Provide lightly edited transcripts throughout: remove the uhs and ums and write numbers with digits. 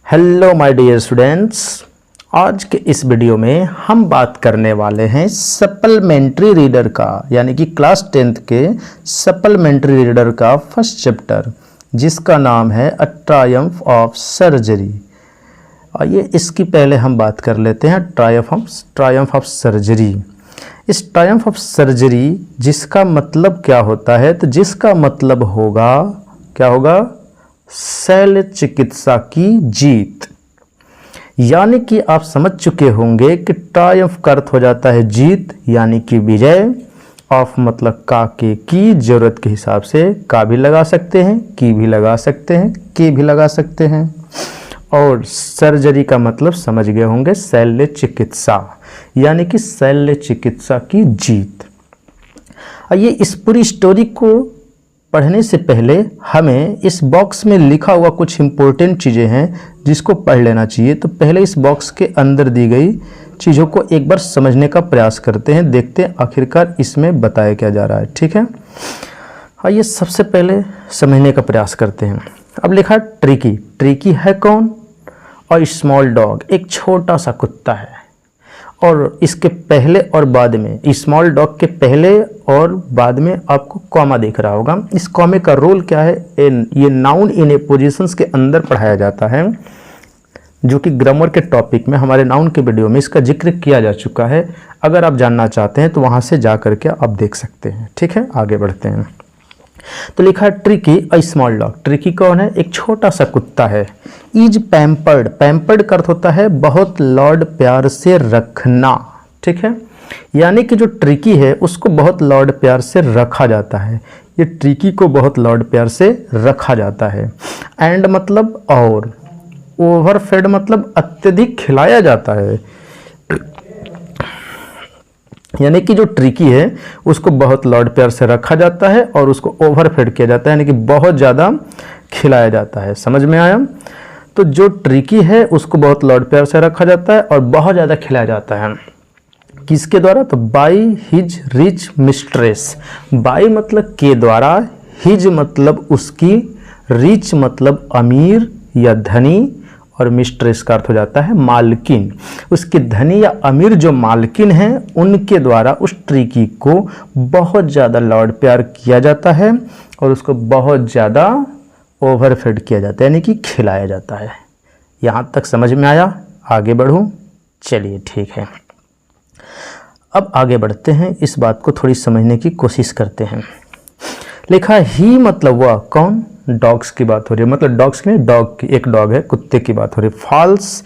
Hello my dear students, आज के इस वीडियो में हम बात करने वाले हैं सप्लीमेंट्री रीडर का, यानी कि क्लास 10th के सप्लीमेंट्री रीडर का फर्स्ट चैप्टर, जिसका नाम है अ ट्रायम्फ ऑफ सर्जरी। आइए इसकी पहले हम बात कर लेते हैं ट्रायम्फ ऑफ सर्जरी। इस ट्रायम्फ ऑफ सर्जरी जिसका मतलब क्या होता है, तो जिसका मतलब होगा क्या होगा, शल्य चिकित्सा की जीत। यानी कि आप समझ चुके होंगे कि ट्रायम्फ का अर्थ हो जाता है जीत, यानी कि विजय। ऑफ मतलब का के की, जरूरत के हिसाब से का भी लगा सकते हैं, की भी लगा सकते हैं, के भी लगा सकते हैं। और सर्जरी का मतलब समझ गए होंगे, शल्य चिकित्सा, यानी कि शल्य चिकित्सा की जीत। आइए इस पूरी स्टोरी को पढ़ने से पहले हमें इस बॉक्स में लिखा हुआ कुछ इंपॉर्टेंट चीज़ें हैं जिसको पढ़ लेना चाहिए। तो पहले इस बॉक्स के अंदर दी गई चीज़ों को एक बार समझने का प्रयास करते हैं, देखते हैं आखिरकार इसमें बताया क्या जा रहा है। ठीक है, आइए सबसे पहले समझने का प्रयास करते हैं। अब लिखा ट्रिकी। ट्रिकी है कौन? और स्मॉल डॉग, एक छोटा सा कुत्ता है। और इसके पहले और बाद में, स्मॉल डॉग के पहले और बाद में आपको कॉमा दिख रहा होगा। इस कॉमे का रोल क्या है? ये नाउन इन ए पोजीशंस के अंदर पढ़ाया जाता है, जो कि ग्रामर के टॉपिक में हमारे नाउन के वीडियो में इसका जिक्र किया जा चुका है। अगर आप जानना चाहते हैं तो वहाँ से जा करके आप देख सकते हैं। ठीक है, आगे बढ़ते हैं। तो लिखा tricky a small dog. Tricky कौन है? एक छोटा सा कुत्ता है। Is pampered. पैम्पर्ड का अर्थ होता है बहुत लॉर्ड प्यार से रखना। ठीक है, यानी कि जो ट्रिकी है उसको बहुत लॉर्ड प्यार से रखा जाता है। ये ट्रिकी को बहुत लॉर्ड प्यार से रखा जाता है। एंड मतलब और, ओवरफेड मतलब अत्यधिक खिलाया जाता है। यानी कि जो ट्रिकी है उसको बहुत लॉर्ड प्यार से रखा जाता है और उसको ओवरफेड किया जाता है, यानी कि बहुत ज़्यादा खिलाया जाता है। समझ में आया? तो जो ट्रिकी है उसको बहुत लॉर्ड प्यार से रखा जाता है और बहुत ज़्यादा खिलाया जाता है। किसके द्वारा? तो by his rich mistress. By मतलब के द्वारा, हिज मतलब उसकी, रिच मतलब अमीर या धनी, और मिस्ट्रेस का अर्थ हो जाता है मालकिन। उसकी धनी या अमीर जो मालकिन है उनके द्वारा उस ट्रिकी को बहुत ज़्यादा लॉर्ड प्यार किया जाता है और उसको बहुत ज़्यादा ओवरफेड किया जाता है, यानी कि खिलाया जाता है। यहाँ तक समझ में आया? आगे बढ़ूँ? चलिए ठीक है, अब आगे बढ़ते हैं, इस बात को थोड़ी समझने की कोशिश करते हैं। लिखा ही मतलब वह, कौन? डॉग्स की बात हो रही है, मतलब डॉग्स की नहीं, डॉग की, एक डॉग है, कुत्ते की बात हो रही है। फॉल्स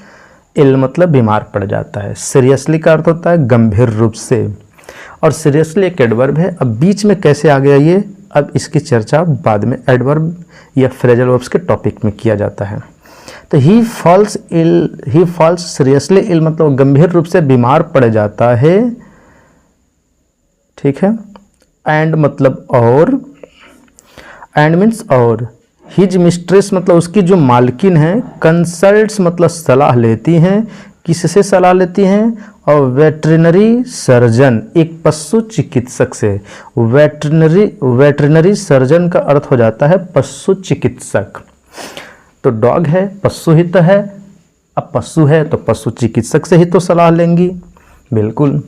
इल मतलब बीमार पड़ जाता है। सीरियसली का अर्थ होता है गंभीर रूप से, और सीरियसली एक एडवर्ब है। अब बीच में कैसे आ गया ये, अब इसकी चर्चा बाद में एडवर्ब या फ्रेजल वर्ब्स के टॉपिक में किया जाता है। तो ही फॉल्स सीरियसली इल मतलब गंभीर रूप से बीमार पड़ जाता है। ठीक है, एंड मतलब और, एंड मीन्स और, हिज मिस्ट्रेस मतलब उसकी जो मालकिन है, कंसल्ट्स मतलब सलाह लेती हैं। किससे सलाह लेती हैं? और वेटरिनरी सर्जन, एक पशु चिकित्सक से। वेटरिनरी सर्जन का अर्थ हो जाता है पशु चिकित्सक। तो डॉग है, पशु ही तो है। अब पशु है तो पशु चिकित्सक से ही तो सलाह लेंगी, बिल्कुल।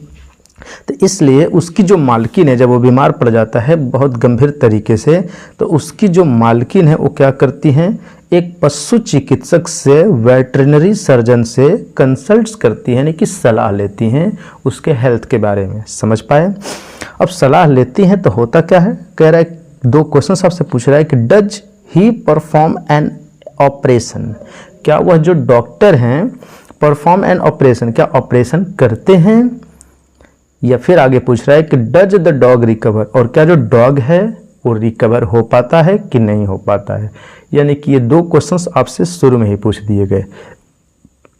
तो इसलिए उसकी जो मालकिन है, जब वो बीमार पड़ जाता है बहुत गंभीर तरीके से, तो उसकी जो मालकिन है वो क्या करती हैं? एक पशु चिकित्सक से, वेटरिनरी सर्जन से कंसल्ट करती हैं, यानी कि सलाह लेती हैं उसके हेल्थ के बारे में। समझ पाए? अब सलाह लेती हैं तो होता क्या है, कह रहा है, दो क्वेश्चन आपसे पूछ रहा है कि does he perform an operation. क्या वह जो डॉक्टर हैं परफॉर्म एन ऑपरेशन, क्या ऑपरेशन करते हैं? या फिर आगे पूछ रहा है कि डज द डॉग रिकवर, और क्या जो डॉग है वो रिकवर हो पाता है कि नहीं हो पाता है। यानी कि ये दो क्वेश्चंस आपसे शुरू में ही पूछ दिए गए।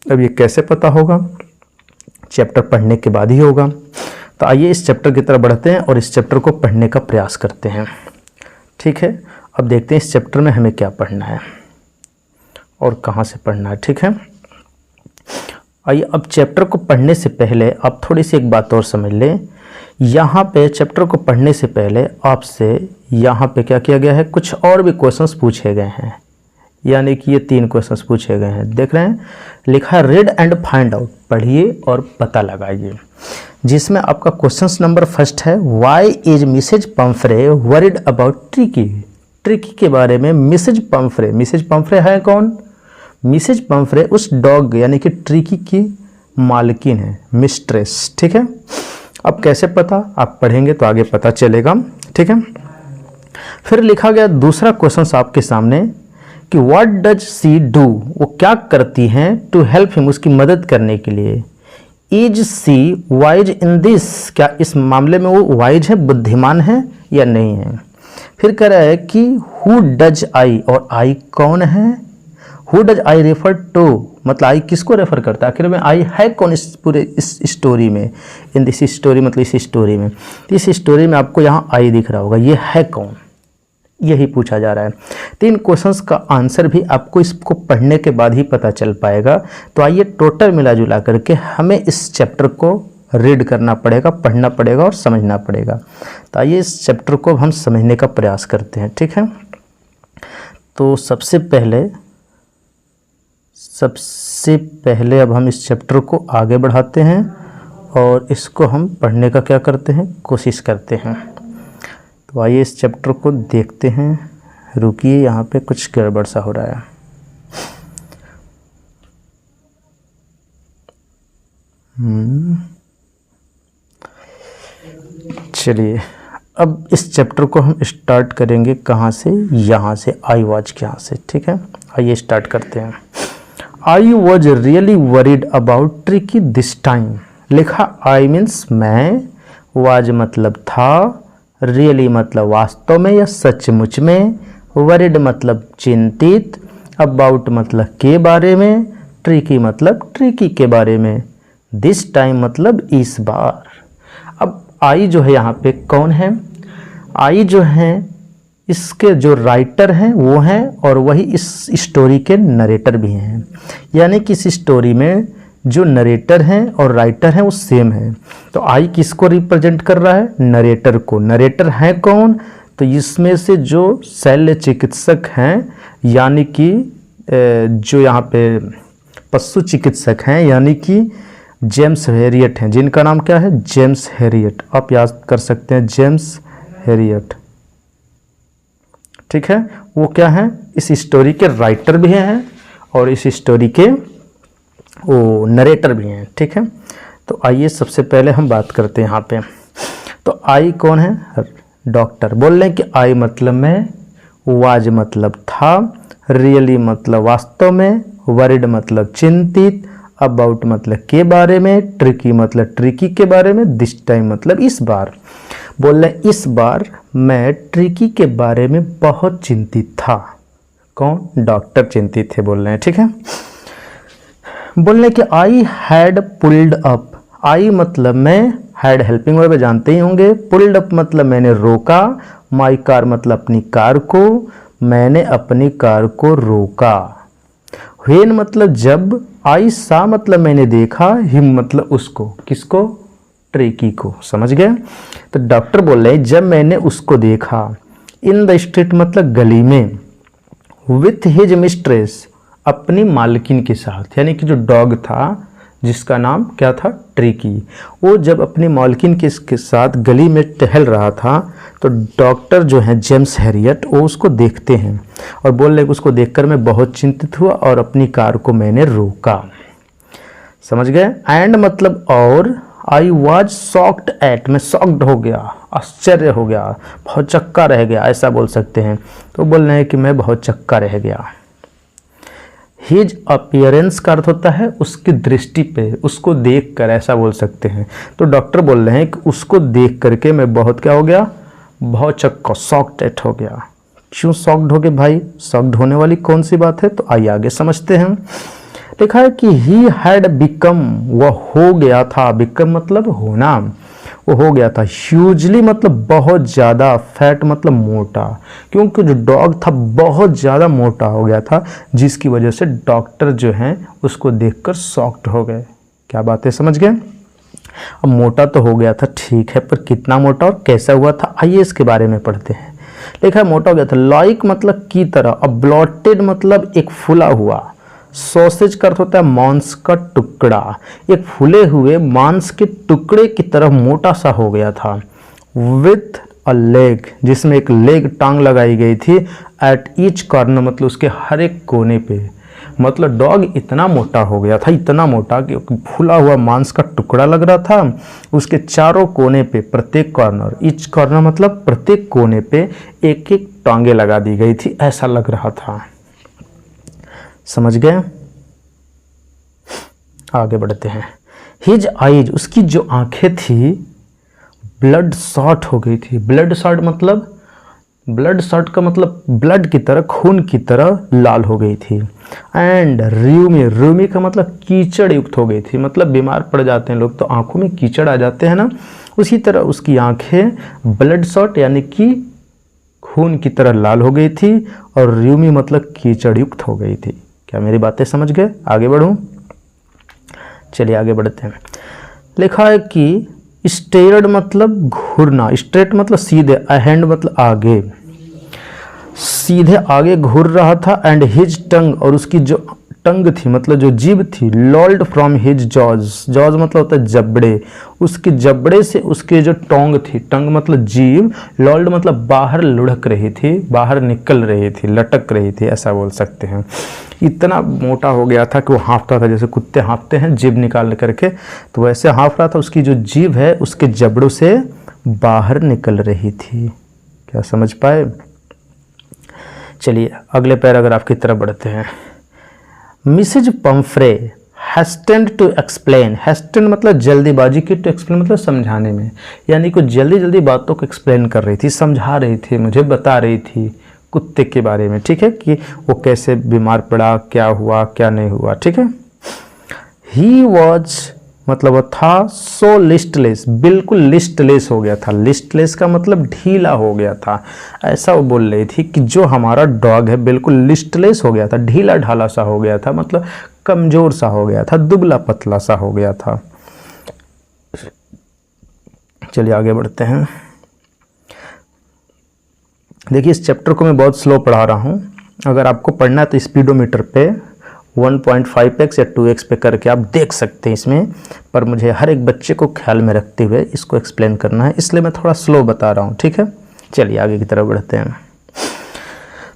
अब ये कैसे पता होगा? चैप्टर पढ़ने के बाद ही होगा। तो आइए इस चैप्टर की तरफ बढ़ते हैं और इस चैप्टर को पढ़ने का प्रयास करते हैं। ठीक है, अब देखते हैं इस चैप्टर में हमें क्या पढ़ना है और कहाँ से पढ़ना है। ठीक है, आइए अब चैप्टर को पढ़ने से पहले आप थोड़ी सी एक बात और समझ लें। यहाँ पे चैप्टर को पढ़ने से पहले आपसे यहाँ पे क्या किया गया है, कुछ और भी क्वेश्चंस पूछे गए हैं। यानी कि ये 3 क्वेश्चंस पूछे गए हैं। देख रहे हैं, लिखा है रीड एंड फाइंड आउट, पढ़िए और पता लगाइए। जिसमें आपका क्वेश्चन नंबर फर्स्ट है, why is missus Pomfrey worried about Tricki. Tricki के बारे में मिसेज पंफ्रे है कौन? मिसेज पंफ्रे उस डॉग यानी कि ट्रिकी की मालकिन है, मिस्ट्रेस। ठीक है, अब कैसे पता, आप पढ़ेंगे तो आगे पता चलेगा। ठीक है, फिर लिखा गया दूसरा क्वेश्चन आपके सामने कि व्हाट डज सी डू, वो क्या करती हैं टू हेल्प हिम, उसकी मदद करने के लिए। Is she wise in this, क्या इस मामले में वो वाइज है, बुद्धिमान है या नहीं है। फिर कह रहा है कि हु डज आई, और आई कौन है। Who does I refer to, मतलब आई किसको रेफर करता है, आखिर में आई है कौन इस पूरे इस स्टोरी में। इन दिस स्टोरी मतलब इस स्टोरी में, इस स्टोरी में आपको यहाँ आई दिख रहा होगा, ये है कौन, यही पूछा जा रहा है। 3 क्वेश्चंस का आंसर भी आपको इसको पढ़ने के बाद ही पता चल पाएगा। तो आइए टोटल मिला जुला करके हमें इस चैप्टर को रीड करना पड़ेगा, पढ़ना पड़ेगा और समझना पड़ेगा। तो आइए इस चैप्टर को हम समझने का प्रयास करते हैं। ठीक है, तो सबसे पहले अब हम इस चैप्टर को आगे बढ़ाते हैं और इसको हम पढ़ने का क्या करते हैं, कोशिश करते हैं। तो आइए इस चैप्टर को देखते हैं। रुकिए, यहाँ पे कुछ गड़बड़ सा हो रहा है। चलिए, अब इस चैप्टर को हम स्टार्ट करेंगे कहाँ से, यहाँ से, आई वॉज के यहाँ से। ठीक है, आइए स्टार्ट करते हैं। I was really worried about tricky this time. लिखा आई मीन्स मैं, वाज मतलब था, रियली मतलब वास्तव में या सचमुच में, वरीड मतलब चिंतित, अबाउट मतलब के बारे में, ट्रिकी मतलब ट्रिकी के बारे में, दिस टाइम मतलब इस बार। अब आई जो है यहाँ पे कौन है, आई जो है इसके जो राइटर हैं वो हैं और वही इस स्टोरी के नरेटर भी हैं। यानी कि इस स्टोरी में जो नरेटर हैं और राइटर हैं वो सेम है। तो आई किसको रिप्रेजेंट कर रहा है, नरेटर को। नरेटर है कौन, तो इसमें से जो शल्य चिकित्सक हैं यानी कि जो यहाँ पे पशु चिकित्सक हैं यानी कि जेम्स हैरियट हैं, जिनका नाम क्या है, जेम्स हैरियट। आप याद कर सकते हैं जेम्स हैरियट। ठीक है, वो क्या है, इस स्टोरी के राइटर भी हैं और इस स्टोरी के वो नरेटर भी हैं। ठीक है, तो आइए सबसे पहले हम बात करते हैं यहाँ पे। तो आई कौन है, डॉक्टर। बोल रहे हैं कि आई मतलब मैं, वाज मतलब था, रियली मतलब वास्तव में, वरीड मतलब चिंतित, अबाउट मतलब के बारे में, ट्रिकी मतलब ट्रिकी के बारे में, दिस टाइम मतलब इस बार। बोल रहे इस बार मैं ट्रिकी के बारे में बहुत चिंतित था। कौन, डॉक्टर चिंतित थे बोल रहे हैं। ठीक है, बोल रहे कि आई हैड पुल्ड अप। आई मतलब मैं, हैड हेल्पिंग वर्ब जानते ही होंगे, पुल्ड अप मतलब मैंने रोका, माई कार मतलब अपनी कार को, मैंने अपनी कार को रोका। व्हेन मतलब जब, आई सा मतलब मैंने देखा, हिम मतलब उसको, किसको, ट्रिकी को। समझ गए। तो डॉक्टर बोल रहे हैं जब मैंने उसको देखा, इन द स्ट्रीट मतलब गली में, विथ हिज मिस्ट्रेस अपनी मालकिन के साथ, यानी कि जो डॉग था जिसका नाम क्या था, ट्रिकी, वो जब अपनी मालकिन के साथ गली में टहल रहा था तो डॉक्टर जो है जेम्स हैरियट वो उसको देखते हैं और बोल रहे उसको देखकर मैं बहुत चिंतित हुआ और अपनी कार को मैंने रोका। समझ गए। एंड मतलब और, आई वॉज शॉक्ड एट, मैं शॉक्ड हो गया, आश्चर्य हो गया, बहुत चक्का रह गया, ऐसा बोल सकते हैं। तो बोल रहे हैं कि मैं बहुत चक्का रह गया। हिज अपीयरेंस का अर्थ होता है उसकी दृष्टि पे, उसको देख कर, ऐसा बोल सकते हैं। तो डॉक्टर बोल रहे हैं कि उसको देख करके मैं बहुत क्या हो गया, बहुत चक्का, शॉक्ड एट हो गया। क्यों शॉक्ड हो गए भाई, शॉक्ड होने वाली कौन सी बात है, तो आइए आगे समझते हैं। लिखा है कि ही हैड बिकम, वह हो गया था, बिकम मतलब होना, वो हो गया था, ह्यूजली मतलब बहुत ज़्यादा, फैट मतलब मोटा, क्योंकि जो डॉग था बहुत ज़्यादा मोटा हो गया था जिसकी वजह से डॉक्टर जो हैं उसको देखकर शॉक्ड हो गए। क्या बात है, समझ गए। अब मोटा तो हो गया था ठीक है, पर कितना मोटा और कैसा हुआ था, आइए इसके बारे में पढ़ते हैं। लिखा है मोटा हो गया था। लाइक मतलब की तरह, और ब्लॉटेड मतलब एक फूला हुआ। सॉसेज का अर्थ होता है मांस का टुकड़ा, एक फूले हुए मांस के टुकड़े की तरह मोटा सा हो गया था। विथ अ लेग, जिसमें एक लेग टांग लगाई गई थी। एट ईच कॉर्नर मतलब उसके हर एक कोने पे, मतलब डॉग इतना मोटा हो गया था, इतना मोटा कि फूला हुआ मांस का टुकड़ा लग रहा था। उसके चारों कोने पे, प्रत्येक कॉर्नर, ईच कॉर्नर मतलब प्रत्येक कोने पे एक एक टांगे लगा दी गई थी, ऐसा लग रहा था। समझ गए? आगे बढ़ते हैं। हिज आईज, उसकी जो आंखें थी, ब्लड शॉट हो गई थी। ब्लड शॉट मतलब, ब्लड शॉट का मतलब ब्लड की तरह, खून की तरह लाल हो गई थी। एंड र्यूमी, र्यूमी का मतलब कीचड़ युक्त हो गई थी, मतलब बीमार पड़ जाते हैं लोग तो आंखों में कीचड़ आ जाते हैं ना, उसी तरह उसकी आंखें ब्लड शॉट यानी कि खून की तरह लाल हो गई थी, और र्यूमी मतलब कीचड़ युक्त हो गई थी। क्या मेरी बातें समझ गए? आगे बढ़ूं? चलिए आगे बढ़ते हैं। लिखा है कि स्टेयर्ड मतलब घूरना, स्ट्रेट मतलब सीधे, अहेंड मतलब आगे, सीधे आगे घूर रहा था। एंड हिज टंग, और उसकी जो टंग थी मतलब जो जीभ थी, लॉल्ड फ्रॉम हिज जॉज, जॉज मतलब होता है जबड़े, उसके जबड़े से उसके जो टोंग थी, टंग मतलब जीभ, लॉल्ड मतलब बाहर लुढ़क रही थी, बाहर निकल रही थी, लटक रही थी, ऐसा बोल सकते हैं। इतना मोटा हो गया था कि वो हाँफता था, जैसे कुत्ते हाँफते हैं जीभ निकाल करके, तो वैसे हाँफ रहा था। उसकी जो जीभ है उसके जबड़ों से बाहर निकल रही थी। क्या समझ पाए? चलिए अगले पैराग्राफ की तरफ बढ़ते हैं। मिसेज पंफ्रे हैस्टेंड टू एक्सप्लेन, हैस्टेंड मतलब जल्दीबाजी की, टू एक्सप्लेन मतलब समझाने में, यानी कुछ जल्दी जल्दी बातों को एक्सप्लेन कर रही थी, समझा रही थी, मुझे बता रही थी कुत्ते के बारे में, ठीक है, कि वो कैसे बीमार पड़ा, क्या हुआ क्या नहीं हुआ, ठीक है। ही वॉज मतलब वो था सो लिस्टलेस, बिल्कुल लिस्टलेस हो गया था। लिस्टलेस का मतलब ढीला हो गया था, ऐसा वो बोल रही थी कि जो हमारा डॉग है बिल्कुल लिस्टलेस हो गया था, ढीला ढाला सा हो गया था, मतलब कमजोर सा हो गया था, दुबला पतला सा हो गया था। चलिए आगे बढ़ते हैं। देखिए इस चैप्टर को मैं बहुत स्लो पढ़ा रहा हूँ, अगर आपको पढ़ना है तो स्पीडोमीटर पे 1.5x या 2x पे करके आप देख सकते हैं इसमें, पर मुझे हर एक बच्चे को ख्याल में रखते हुए इसको एक्सप्लेन करना है, इसलिए मैं थोड़ा स्लो बता रहा हूँ, ठीक है। चलिए आगे की तरफ बढ़ते हैं।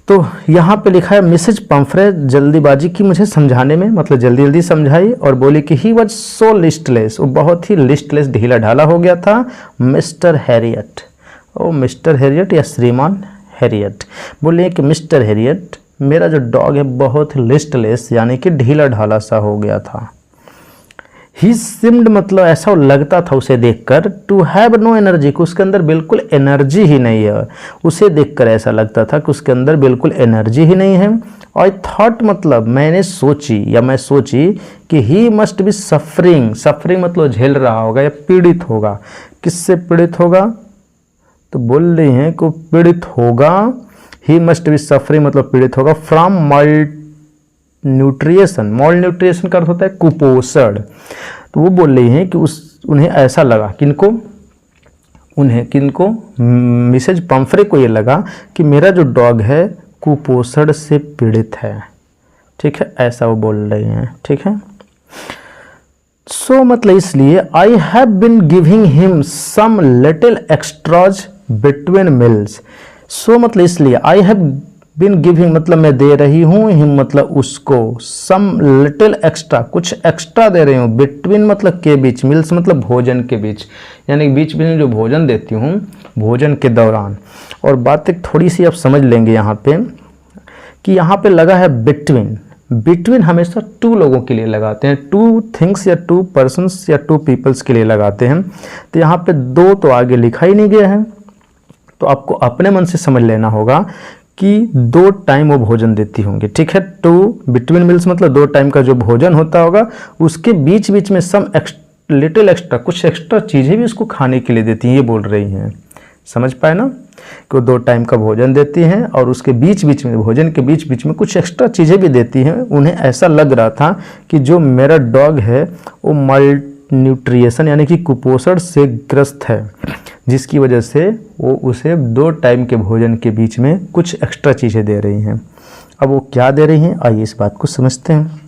तो यहाँ पे लिखा है मिसेज पंफ्रे जल्दीबाजी की मुझे समझाने में, मतलब जल्दी जल्दी समझाई, और बोली कि ही वॉज सो लिस्टलेस, वो बहुत ही लिस्टलेस ढीला ढाला हो गया था। मिस्टर हैरियट, ओ मिस्टर हैरियट या श्रीमान हैरियट, बोलिए कि मिस्टर हैरियट मेरा जो डॉग है बहुत लिस्टलेस यानी कि ढीला ढाला सा हो गया था। ही सिम्ड मतलब ऐसा लगता था उसे देखकर, टू हैव नो एनर्जी, कि उसके अंदर बिल्कुल एनर्जी ही नहीं है। उसे देखकर ऐसा लगता था कि उसके अंदर बिल्कुल एनर्जी ही नहीं है। आई थॉट मतलब मैंने सोची या मैं सोची कि he must be suffering, suffering मतलब झेल रहा होगा या पीड़ित होगा। किससे पीड़ित होगा? तो बोल रही हैं कि पीड़ित होगा, ही मस्ट बी सफरिंग मतलब पीड़ित होगा, फ्रॉम माल न्यूट्रिएशन, मॉल न्यूट्रिएशन का अर्थ होता है कुपोषण। तो वो बोल रही हैं कि उन्हें ऐसा लगा, किनको मिसेज पंफ्रे को ये लगा कि मेरा जो डॉग है कुपोषण से पीड़ित है, ठीक है, ऐसा वो बोल रही हैं, ठीक है। सो मतलब इसलिए I have been giving him some little extras between meals. So मतलब इसलिए आई हैव बिन गिविंग मतलब मैं दे रही हूँ, हिम मतलब उसको, सम लिटिल एक्स्ट्रा कुछ एक्स्ट्रा दे रही हूँ, बिटवीन मतलब के बीच, मील्स मतलब भोजन के बीच, यानी बीच बीच में जो भोजन देती हूँ भोजन के दौरान। और बात एक थोड़ी सी आप समझ लेंगे यहाँ पे कि यहाँ पे लगा है बिटवीन, बिटवीन हमेशा टू लोगों के लिए लगाते हैं, टू थिंग्स या टू पर्सन्स या टू पीपल्स के लिए लगाते हैं। तो यहाँ पे दो तो आगे लिखा ही नहीं गया है, तो आपको अपने मन से समझ लेना होगा कि 2 टाइम वो भोजन देती होंगी, ठीक है। टू बिटवीन मील्स मतलब 2 टाइम का जो भोजन होता होगा, उसके बीच बीच में सम लिटिल एक्स्ट्रा कुछ एक्स्ट्रा चीज़ें भी उसको खाने के लिए देती हैं, ये बोल रही हैं। समझ पाए ना कि वो 2 टाइम का भोजन देती हैं और उसके बीच बीच में, भोजन के बीच बीच में कुछ एक्स्ट्रा चीज़ें भी देती हैं। उन्हें ऐसा लग रहा था कि जो मेरा डॉग है वो माल न्यूट्रिएशन यानी कि कुपोषण से ग्रस्त है। जिसकी वजह से वो उसे 2 टाइम के भोजन के बीच में कुछ एक्स्ट्रा चीज़ें दे रही हैं। अब वो क्या दे रही हैं, आइए इस बात को समझते हैं।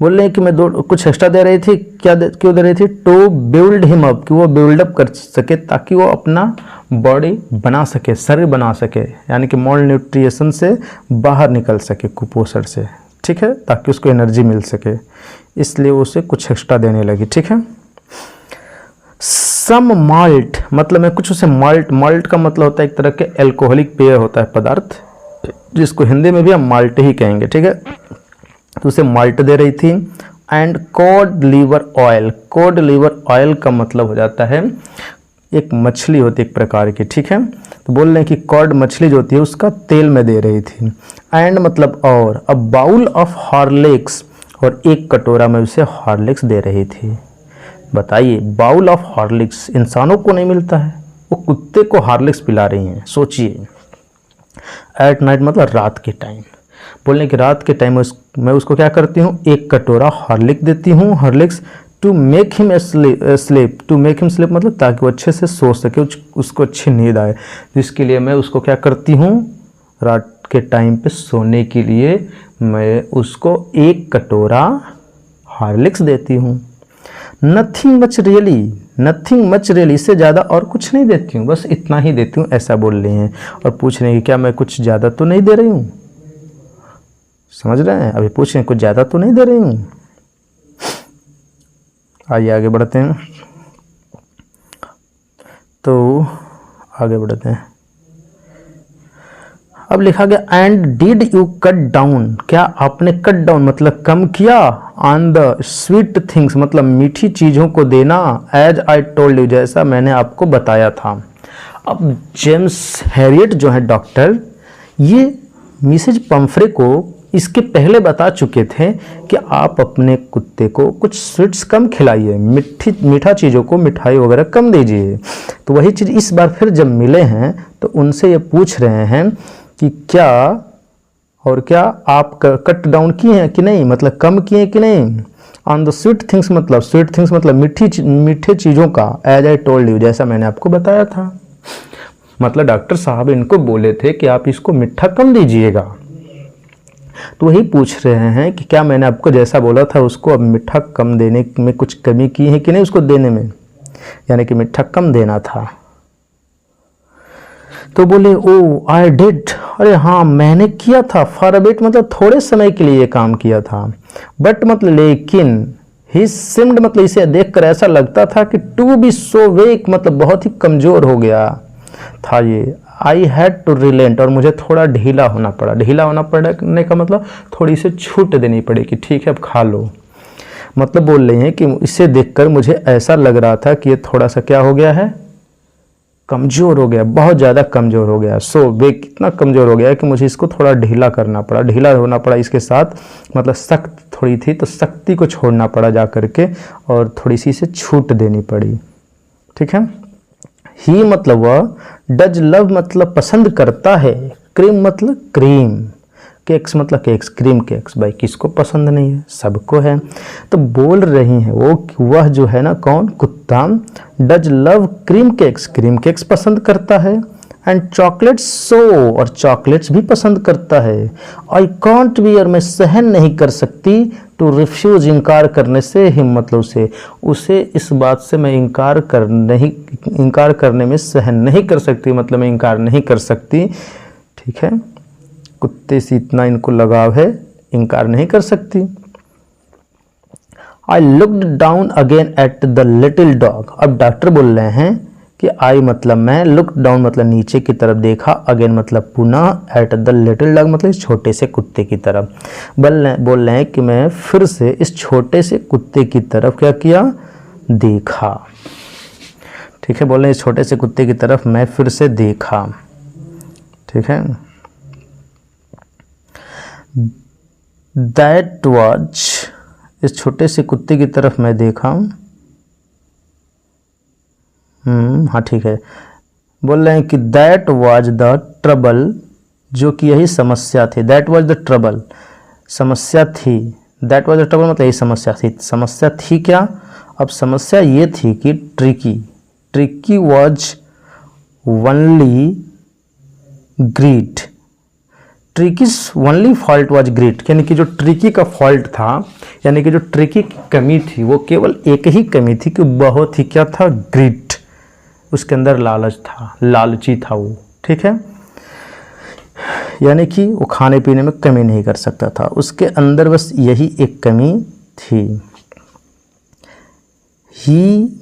बोल रहे हैं कि मैं कुछ एक्स्ट्रा दे रही थी, क्यों दे रही थी? टू बिल्ड हिम अप, कि वो बिल्डअप कर सके, ताकि वो अपना बॉडी बना सके, शरीर बना सके, यानी कि मॉल न्यूट्रिशन से बाहर निकल सके, कुपोषण से, ठीक है, ताकि उसको एनर्जी मिल सके, इसलिए उसे कुछ एक्स्ट्रा देने लगी, ठीक है। सम माल्ट, मतलब मैं कुछ उसे माल्ट का मतलब होता है एक तरह के एल्कोहलिक पेय होता है पदार्थ, जिसको हिंदी में भी हम माल्ट ही कहेंगे, ठीक है। तो उसे माल्ट दे रही थी। And cod liver oil, cod liver oil का मतलब हो जाता है एक मछली होती है एक प्रकार की, ठीक है। तो बोल रहे हैं कि कॉड मछली जो होती है उसका तेल में दे रही थी। एंड मतलब और अ बाउल ऑफ हॉर्लिक्स, और 1 कटोरा में उसे हॉर्लिक्स दे रही थी। बताइए, बाउल ऑफ हॉर्लिक्स इंसानों को नहीं मिलता है, वो कुत्ते को हॉर्लिक्स पिला रही हैं, सोचिए। एट नाइट मतलब रात के टाइम, बोलने कि रात के टाइम मैं उसको क्या करती हूँ, 1 कटोरा हॉर्लिक्स देती हूँ, Horlicks, to make him sleep, to make him sleep मतलब ताकि वो अच्छे से सो सके, उसको अच्छी नींद आए, जिसके लिए मैं उसको क्या करती हूँ, रात के टाइम पे सोने के लिए मैं उसको 1 कटोरा हॉर्लिक्स देती हूँ। नथिंग मच रियली, इससे ज़्यादा और कुछ नहीं देती हूँ, बस इतना ही देती हूँ, ऐसा बोल रही हैं। और पूछ रहे हैं कि क्या मैं कुछ ज़्यादा तो नहीं दे रही हूँ, समझ रहे हैं, अभी पूछ रहे हैं कुछ ज़्यादा तो नहीं दे रही हूँ। आइए आगे बढ़ते हैं, तो आगे बढ़ते हैं। अब लिखा गया and did you cut down, क्या आपने कट डाउन मतलब कम किया, ऑन द स्वीट थिंग्स मतलब मीठी चीज़ों को देना, एज आई टोल्ड यू जैसा मैंने आपको बताया था। अब जेम्स हैरियट जो है डॉक्टर, ये मिसेज पम्फ्रे को इसके पहले बता चुके थे कि आप अपने कुत्ते को कुछ स्वीट्स कम खिलाइए, मीठा चीज़ों को, मिठाई वगैरह कम दीजिए। तो वही चीज़ इस बार फिर जब मिले हैं तो उनसे ये पूछ रहे हैं कि क्या आप कट डाउन किए हैं कि नहीं, मतलब कम किए कि नहीं। ऑन द स्वीट थिंग्स मतलब मीठे चीज़ों का, एज आई टोल्ड यू जैसा मैंने आपको बताया था। मतलब डॉक्टर साहब इनको बोले थे कि आप इसको मीठा कम दीजिएगा, तो वही पूछ रहे हैं कि क्या मैंने आपको जैसा बोला था उसको अब मीठा कम देने में कुछ कमी की है कि नहीं उसको देने में, यानी कि मीठा कम देना था। तो बोले ओ आई डिड, अरे हाँ मैंने किया था, फॉर अ बिट मतलब थोड़े समय के लिए ये काम किया था, बट मतलब लेकिन ही सिम्ड मतलब इसे देखकर ऐसा लगता था कि टू बी सो वीक मतलब बहुत ही कमज़ोर हो गया था ये। आई हैड टू रिलेंट, और मुझे थोड़ा ढीला होना पड़ने का मतलब थोड़ी सी छूट देनी पड़ी कि ठीक है अब खा लो। मतलब बोल रहे हैं कि इसे देखकर मुझे ऐसा लग रहा था कि ये थोड़ा सा क्या हो गया है, कमज़ोर हो गया, बहुत ज़्यादा कमज़ोर हो गया। सो वे कितना कमज़ोर हो गया कि मुझे इसको थोड़ा ढीला होना पड़ा इसके साथ, मतलब सख्त थोड़ी थी तो सख्ती को छोड़ना पड़ा जा करके और थोड़ी सी इसे छूट देनी पड़ी, ठीक है। ही मतलब वह, डज लव मतलब पसंद करता है, क्रीम मतलब क्रीम, केक्स मतलब केक्स, क्रीम केक्स, भाई किसको पसंद नहीं है, सबको है। तो बोल रही हैं वह जो है ना, कौन, कुत्ता, डज लव क्रीम केक्स पसंद करता है, एंड चॉकलेट्स सो, और चॉकलेट्स भी पसंद करता है। आई कॉन्ट बियर मैं सहन नहीं कर सकती, टू रिफ्यूज इनकार करने से, हिम मतलब उसे इस बात से मैं इनकार करने में सहन नहीं कर सकती, मतलब मैं इनकार नहीं कर सकती, ठीक है। कुत्ते से इतना इनको लगाव है, इनकार नहीं कर सकती। I looked down again at the little dog, अब डॉक्टर बोल रहे हैं कि आई मतलब मैं, लुक डाउन मतलब नीचे की तरफ देखा, अगेन मतलब पुनः, एट द लिटिल डॉग मतलब इस छोटे से कुत्ते की तरफ। बोल रहे हैं कि मैं फिर से इस छोटे से कुत्ते की तरफ क्या किया, देखा, ठीक है। बोल रहे हैं इस छोटे से कुत्ते की तरफ मैं फिर से देखा, ठीक है। दैट वाज, इस छोटे से कुत्ते की तरफ मैं देखा, हाँ ठीक है। बोल रहे हैं कि दैट वाज द ट्रबल, जो कि यही समस्या थी, दैट वाज द ट्रबल समस्या थी, दैट वाज द ट्रबल मतलब यही समस्या थी। समस्या थी क्या, अब समस्या ये थी कि tricky tricky was only greet, ट्रिकीज only fault was greet, यानी कि जो ट्रिकी का फॉल्ट था, यानी कि जो ट्रिकी की कमी थी वो केवल एक ही कमी थी कि बहुत ही क्या था, ग्रीट, उसके अंदर लालच था, लालची था वो, ठीक है, यानी कि वो खाने पीने में कमी नहीं कर सकता था, उसके अंदर बस यही एक कमी थी। ही,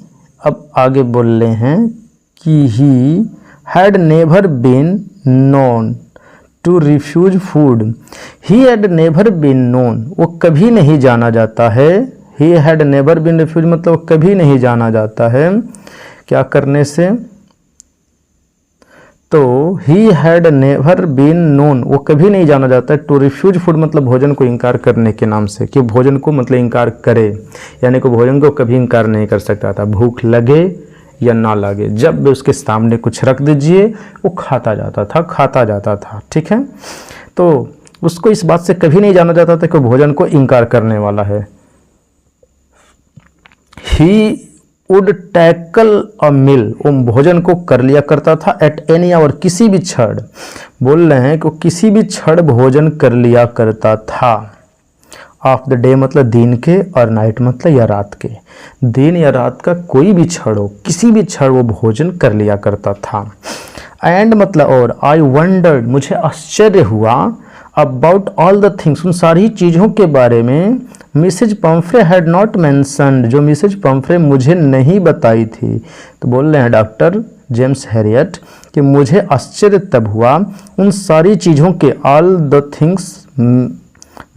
अब आगे बोल रहे हैं कि he had never been known to refuse food, he had never been known, वो कभी नहीं जाना जाता है, he had never been refuse मतलब कभी नहीं जाना जाता है क्या करने से, तो he had never been known, वो कभी नहीं जाना जाता है टू रिफ्यूज फूड मतलब भोजन को इनकार करने के नाम से, कि भोजन को मतलब इनकार करे, यानी कि भोजन को कभी इनकार नहीं कर सकता था, भूख लगे या ना लगे, जब भी उसके सामने कुछ रख दीजिए वो खाता जाता था, ठीक है। तो उसको इस बात से कभी नहीं जाना जाता था कि भोजन को इनकार करने वाला है। ही वुड टैकल अ मील, वो भोजन को कर लिया करता था, एट एनी आवर, किसी भी क्षण, बोल रहे हैं कि किसी भी क्षण भोजन कर लिया करता था, ऑफ द डे मतलब दिन के, और नाइट मतलब या रात के, दिन या रात का कोई भी क्षण हो, किसी भी क्षण वो भोजन कर लिया करता था। एंड मतलब और, आई वंडर्ड, मुझे आश्चर्य हुआ, अबाउट ऑल द थिंग्स, उन सारी चीज़ों के बारे में, missus Pomfrey had not mentioned, जो मिसेज पम्फ्रे मुझे नहीं बताई थी। तो बोल रहे हैं डॉक्टर जेम्स हैरियट कि मुझे आश्चर्य तब हुआ उन सारी चीज़ों के, all the things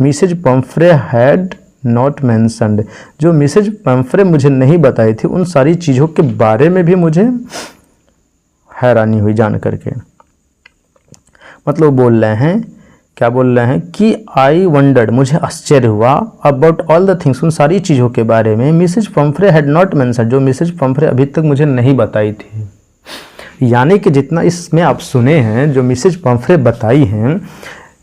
missus Pomfrey had not mentioned, जो मिसेज पम्फ्रे मुझे नहीं बताई थी, उन सारी चीज़ों के बारे में भी मुझे हैरानी हुई जान करके। मतलब बोल रहे हैं, क्या बोल रहे हैं कि आई वंडर्ड, मुझे आश्चर्य हुआ, अबाउट ऑल द थिंग्स, उन सारी चीज़ों के बारे में, missus Pomfrey had not mentioned, जो मिसेज पम्फ्रे अभी तक मुझे नहीं बताई थी। यानी कि जितना इसमें आप सुने हैं जो मिसेज पम्फ्रे बताई हैं,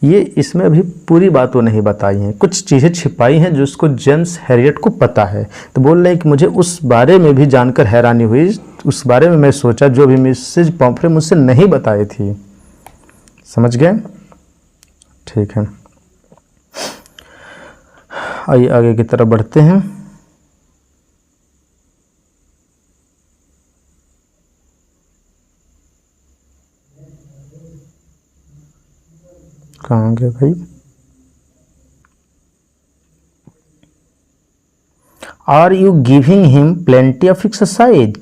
ये इसमें अभी पूरी बात वो नहीं बताई हैं, कुछ चीज़ें छिपाई हैं जो उसको जेम्स हैरियट को पता है। तो बोल रहे हैं कि मुझे उस बारे में भी जानकर हैरानी हुई, उस बारे में मैं सोचा जो भी मिसेज पम्फ्रे मुझसे नहीं बताई थी। समझ गए? ठीक है, आइए आगे की तरफ बढ़ते हैं। कहाँ गए भाई? Are you giving him plenty of exercise,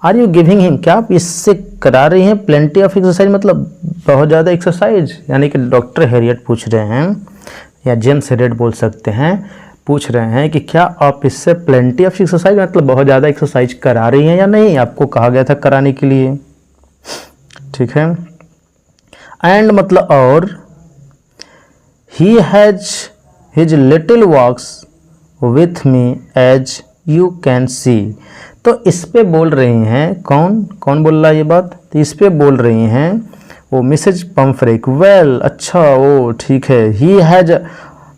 are you giving him, क्या आप इससे करा रही हैं प्लेंटी ऑफ एक्सरसाइज मतलब बहुत ज़्यादा एक्सरसाइज, यानी कि डॉक्टर हैरियट पूछ रहे हैं, या जेम्स हैरियट बोल सकते हैं, पूछ रहे हैं कि क्या आप इससे प्लेंटी ऑफ एक्सरसाइज मतलब बहुत ज़्यादा एक्सरसाइज करा रही हैं या नहीं, आपको कहा गया था कराने के लिए, ठीक है। एंड मतलब और, he has his little walks with me as you can see, तो इस पे बोल रही हैं, कौन बोल रहा है ये बात, तो इस पे बोल रही हैं वो मिसेज पम्फ्रे, वेल अच्छा वो ठीक है, ही हैज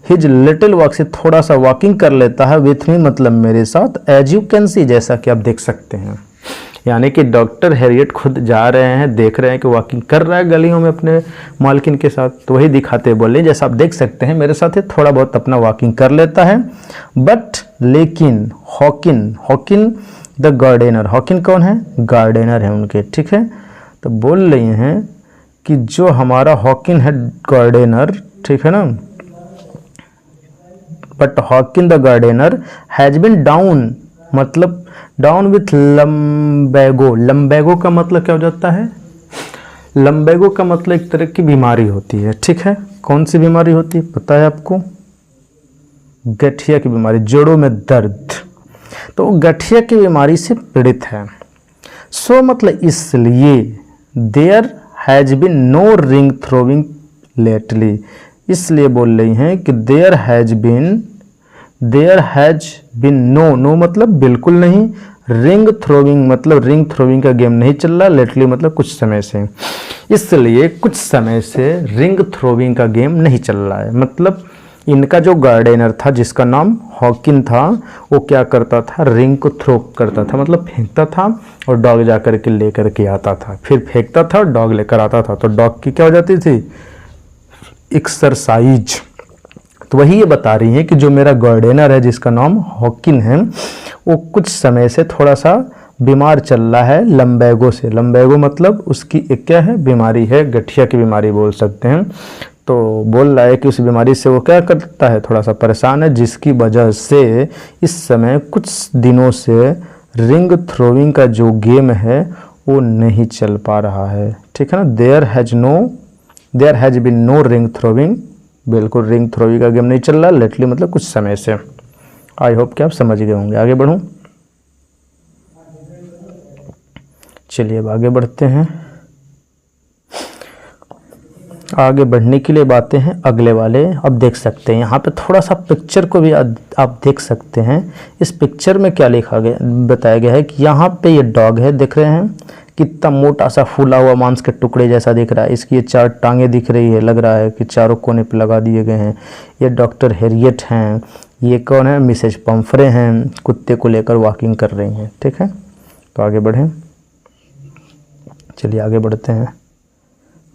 हिज लिटिल वॉक, से थोड़ा सा वॉकिंग कर लेता है, विथ मी मतलब मेरे साथ, एज यू कैन सी जैसा कि आप देख सकते हैं। यानी कि डॉक्टर हैरियट खुद जा रहे हैं, देख रहे हैं कि वॉकिंग कर रहा है गलियों में अपने मालकिन के साथ, तो वही दिखाते बोले जैसा आप देख सकते हैं मेरे साथ ये थोड़ा बहुत अपना वॉकिंग कर लेता है, बट लेकिन हॉकिन द गार्डनर, हॉकिन कौन है, गार्डनर है उनके, ठीक है। तो बोल रही हैं कि जो हमारा हॉकिन है गार्डनर, ठीक है ना, but Hodgekin the gardener has been down, मतलब डाउन विथ लम्बैगो, लम्बैगो का मतलब क्या हो जाता है, लम्बैगो का मतलब एक तरह की बीमारी होती है, ठीक है। कौन सी बीमारी होती है पता है आपको, गठिया की बीमारी, जोड़ों में दर्द, तो गठिया की बीमारी से पीड़ित है। सो मतलब इसलिए there has been no ring throwing lately, इसलिए बोल रही हैं कि देयर हैज बीन नो मतलब बिल्कुल नहीं, रिंग थ्रोविंग मतलब रिंग थ्रोविंग का गेम नहीं चल रहा, लेटली मतलब कुछ समय से, इसलिए कुछ समय से रिंग थ्रोविंग का गेम नहीं चल रहा है, मतलब इनका जो गार्डनर था जिसका नाम हॉकिन था, वो क्या करता था, रिंग को थ्रो करता था, मतलब फेंकता था और डॉग जा कर के लेकर के आता था, फिर फेंकता था और डॉग लेकर आता था, तो डॉग की क्या हो जाती थी, एक्सरसाइज। तो वही ये बता रही हैं कि जो मेरा गार्डनर है जिसका नाम हॉकिन है, वो कुछ समय से थोड़ा सा बीमार चल रहा है लम्बैगो से। लम्बैगो मतलब उसकी एक क्या है, बीमारी है, गठिया की बीमारी बोल सकते हैं। तो बोल रहा है कि उस बीमारी से वो क्या करता है, थोड़ा सा परेशान है, जिसकी वजह से इस समय कुछ दिनों से रिंग थ्रोइंग का जो गेम है वो नहीं चल पा रहा है। ठीक है ना, there has been no ring throwing, बिल्कुल रिंग थ्रोइंग का गेम नहीं चल रहा लेटली, मतलब कुछ समय से। आई होप कि आप समझ गए होंगे। आगे बढ़ूँ, चलिए अब आगे बढ़ते हैं। आगे बढ़ने के लिए बातें हैं अगले वाले। अब देख सकते हैं यहाँ पे थोड़ा सा पिक्चर को भी आप देख सकते हैं। इस पिक्चर में क्या लिखा गया, बताया गया है कि यहाँ पे ये डॉग है, देख रहे हैं कितना मोटा सा फूला हुआ मांस के टुकड़े जैसा दिख रहा है। इसकी ये 4 टांगे दिख रही है, लग रहा है कि चारों कोने पे लगा दिए गए हैं। ये डॉक्टर हैरियट हैं, ये कौन है, मिसेज पंफ्रे हैं, कुत्ते को लेकर वॉकिंग कर रही हैं। ठीक है, तो आगे बढ़ें, चलिए आगे बढ़ते हैं।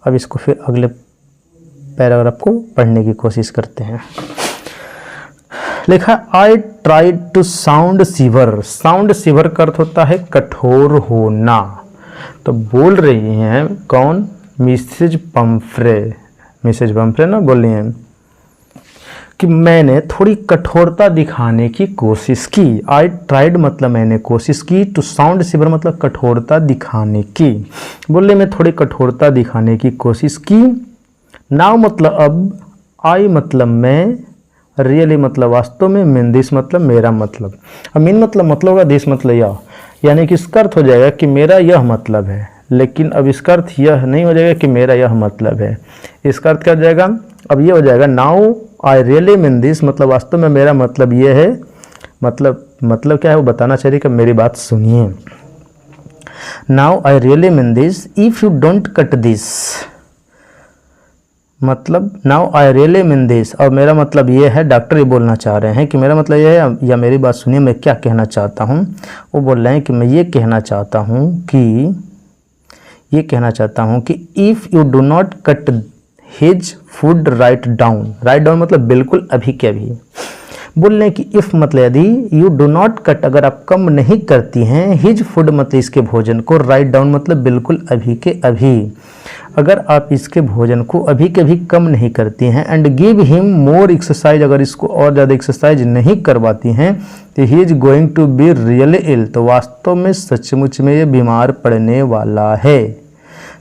अब इसको फिर अगले पैराग्राफ को पढ़ने की कोशिश करते हैं। लिखा, I tried to sound severe. Sound severe का अर्थ होता है कठोर होना। तो बोल रही हैं कौन, मिसेज पंफ्रे, मिसेज पंफ्रे ना बोल रही हैं कि मैंने थोड़ी कठोरता दिखाने की कोशिश की। आई ट्राइड मतलब मैंने कोशिश की, टू साउंड सीवर मतलब कठोरता दिखाने की। बोल रही मैं थोड़ी कठोरता दिखाने की कोशिश की। नाउ मतलब अब, आई मतलब मैं, रियली मतलब वास्तव में, मीन दिस मतलब मेरा मतलब। अब मीन मतलब होगा, दिस मतलब यह, यानी कि इसका अर्थ हो जाएगा कि मेरा यह मतलब है, लेकिन अब इसका अर्थ यह नहीं हो जाएगा कि मेरा यह मतलब है। इसका अर्थ क्या हो जाएगा, अब ये हो जाएगा, now I really mean this मतलब वास्तव में मेरा मतलब ये है। मतलब क्या है वो बताना चाहिए कि मेरी बात सुनिए। Now I really mean this if you don't cut this, मतलब now I really mean this, और मेरा मतलब ये है, डॉक्टर ये बोलना चाह रहे हैं कि मेरा मतलब ये है, या मेरी बात सुनिए मैं क्या कहना चाहता हूँ। वो बोल रहे हैं कि मैं ये कहना चाहता हूँ कि if you do not cut his food write down मतलब बिल्कुल अभी के अभी। बोल रहे हैं कि इफ़ मतलब यदि, यू डू नॉट कट अगर आप कम नहीं करती हैं, हिज फूड मतलब इसके भोजन को, राइट डाउन मतलब बिल्कुल अभी के अभी, अगर आप इसके भोजन को अभी के भी कम नहीं करती हैं, and give him more exercise अगर इसको और ज़्यादा एक्सरसाइज नहीं करवाती हैं, तो he is going to be really ill तो वास्तव में सचमुच में ये बीमार पड़ने वाला है।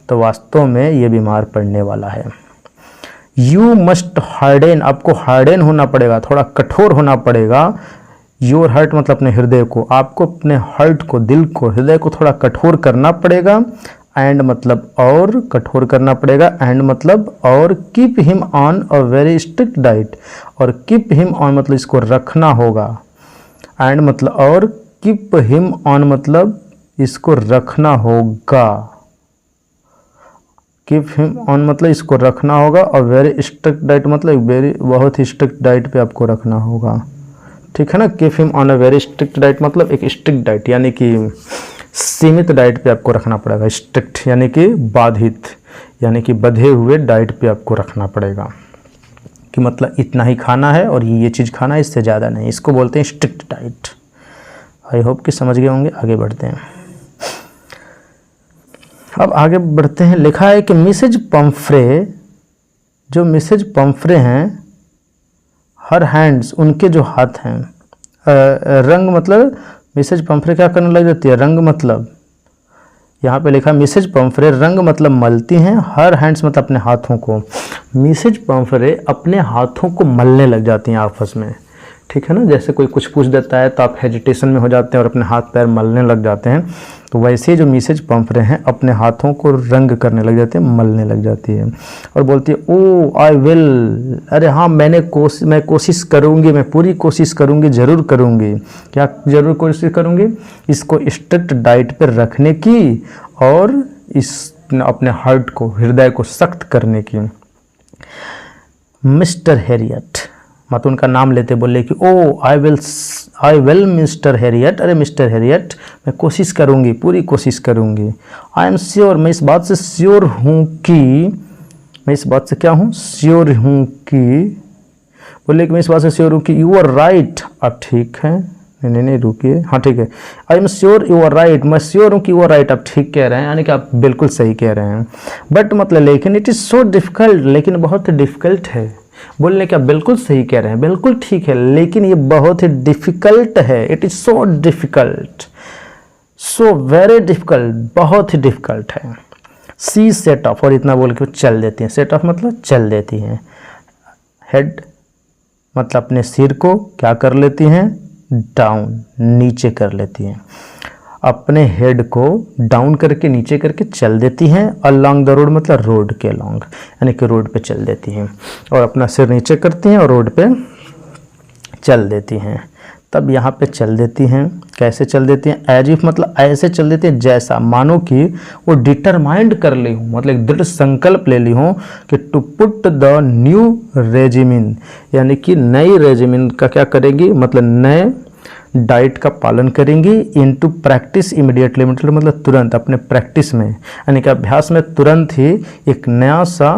तो वास्तव में ये बीमार पड़ने वाला है। यू मस्ट हार्डन, आपको हार्डन होना पड़ेगा, थोड़ा कठोर होना पड़ेगा। योर हार्ट मतलब अपने हृदय को, आपको अपने हार्ट को, दिल को, हृदय को थोड़ा कठोर करना पड़ेगा। एंड मतलब और कठोर करना पड़ेगा, एंड मतलब और, keep him on a very strict diet, और कीप हिम ऑन मतलब इसको रखना होगा, एंड मतलब और, कीप हिम ऑन मतलब इसको रखना होगा, कीप हिम ऑन मतलब इसको रखना होगा, और वेरी स्ट्रिक्ट डाइट मतलब वेरी बहुत ही स्ट्रिक्ट डाइट पे आपको रखना होगा। ठीक है ना, keep him on a very strict diet मतलब एक स्ट्रिक्ट डाइट यानी कि सीमित डाइट पे आपको रखना पड़ेगा। स्ट्रिक्ट यानी कि बाधित, यानी कि बंधे हुए डाइट पे आपको रखना पड़ेगा, कि मतलब इतना ही खाना है और ये चीज़ खाना है, इससे ज़्यादा नहीं, इसको बोलते हैं स्ट्रिक्ट डाइट। आई होप कि समझ गए होंगे। आगे बढ़ते हैं। अब आगे बढ़ते हैं। लिखा है कि मिसेज पंफ्रे, जो मिसेज पंफ्रे हैं, हर हैंड्स उनके जो हाथ हैं, रंग मतलब मिसेज पंफ्रे क्या करने लग जाती है, रंग मतलब यहाँ पे लिखा मिसेज पंफ्रे रंग मतलब मलती हैं, हर हैंड्स मतलब अपने हाथों को। मिसेज पंफ्रे अपने हाथों को मलने लग जाती हैं आपस में। ठीक है ना, जैसे कोई कुछ पूछ देता है तो आप हेजिटेशन में हो जाते हैं और अपने हाथ पैर मलने लग जाते हैं, तो वैसे ही जो मिसेज पंफ्रे हैं अपने हाथों को रंग करने लग जाते हैं, मलने लग जाती है, और बोलती है ओ आई विल, अरे हाँ मैं कोशिश करूँगी, मैं पूरी कोशिश करूँगी, ज़रूर करूँगी। क्या ज़रूर कोशिश करूँगी, इसको स्ट्रिक्ट डाइट पर रखने की और इस अपने हार्ट को, हृदय को सख्त करने की। मिस्टर हैरियट, मतलब उनका नाम लेते बोले कि ओ आई विल मिस्टर हैरियट, अरे मिस्टर हैरियट मैं कोशिश करूँगी, पूरी कोशिश करूँगी। आई एम श्योर, मैं इस बात से श्योर हूँ कि, मैं इस बात से क्या हूँ, श्योर हूँ कि, बोले कि मैं इस बात से श्योर हूँ कि यू आर राइट। अब ठीक है, नहीं रुकिए, हाँ ठीक है, I am sure you are right, मैं श्योर हूँ कि यू आर राइट। आप ठीक कह रहे हैं, यानी कि आप बिल्कुल सही कह रहे हैं। बट मतलब लेकिन इट इज़ सो डिफ़िकल्ट, लेकिन बहुत डिफ़िकल्ट है। बोलने कि आप बिल्कुल सही कह रहे हैं, बिल्कुल ठीक है, लेकिन ये बहुत ही डिफ़िकल्ट है। It is so difficult, so very difficult, बहुत ही डिफ़िकल्ट है। सी सेट ऑफ, और इतना बोल के चल देती हैं। सेट ऑफ मतलब चल देती हैं। हेड मतलब अपने सिर को क्या कर लेती हैं, डाउन, नीचे कर लेती हैं। अपने हेड को डाउन करके नीचे करके चल देती हैं। अलॉन्ग द रोड मतलब रोड के अलॉन्ग, यानी कि रोड पे चल देती हैं। और अपना सिर नीचे करती हैं और रोड पे चल देती हैं। तब यहाँ पे चल देती हैं, कैसे चल देती हैं, एज इफ मतलब ऐसे चल देती हैं जैसा मानो कि वो डिटरमाइंड कर ली हूँ, मतलब एक दृढ़ संकल्प ले ली हूँ कि टू पुट द न्यू रेजिमिन, यानी कि नई रेजिमिन का क्या करेंगी, मतलब नए डाइट का पालन करेंगी। इनटू प्रैक्टिस इमीडिएटली मतलब तुरंत अपने प्रैक्टिस में, यानी कि अभ्यास में तुरंत ही एक नया सा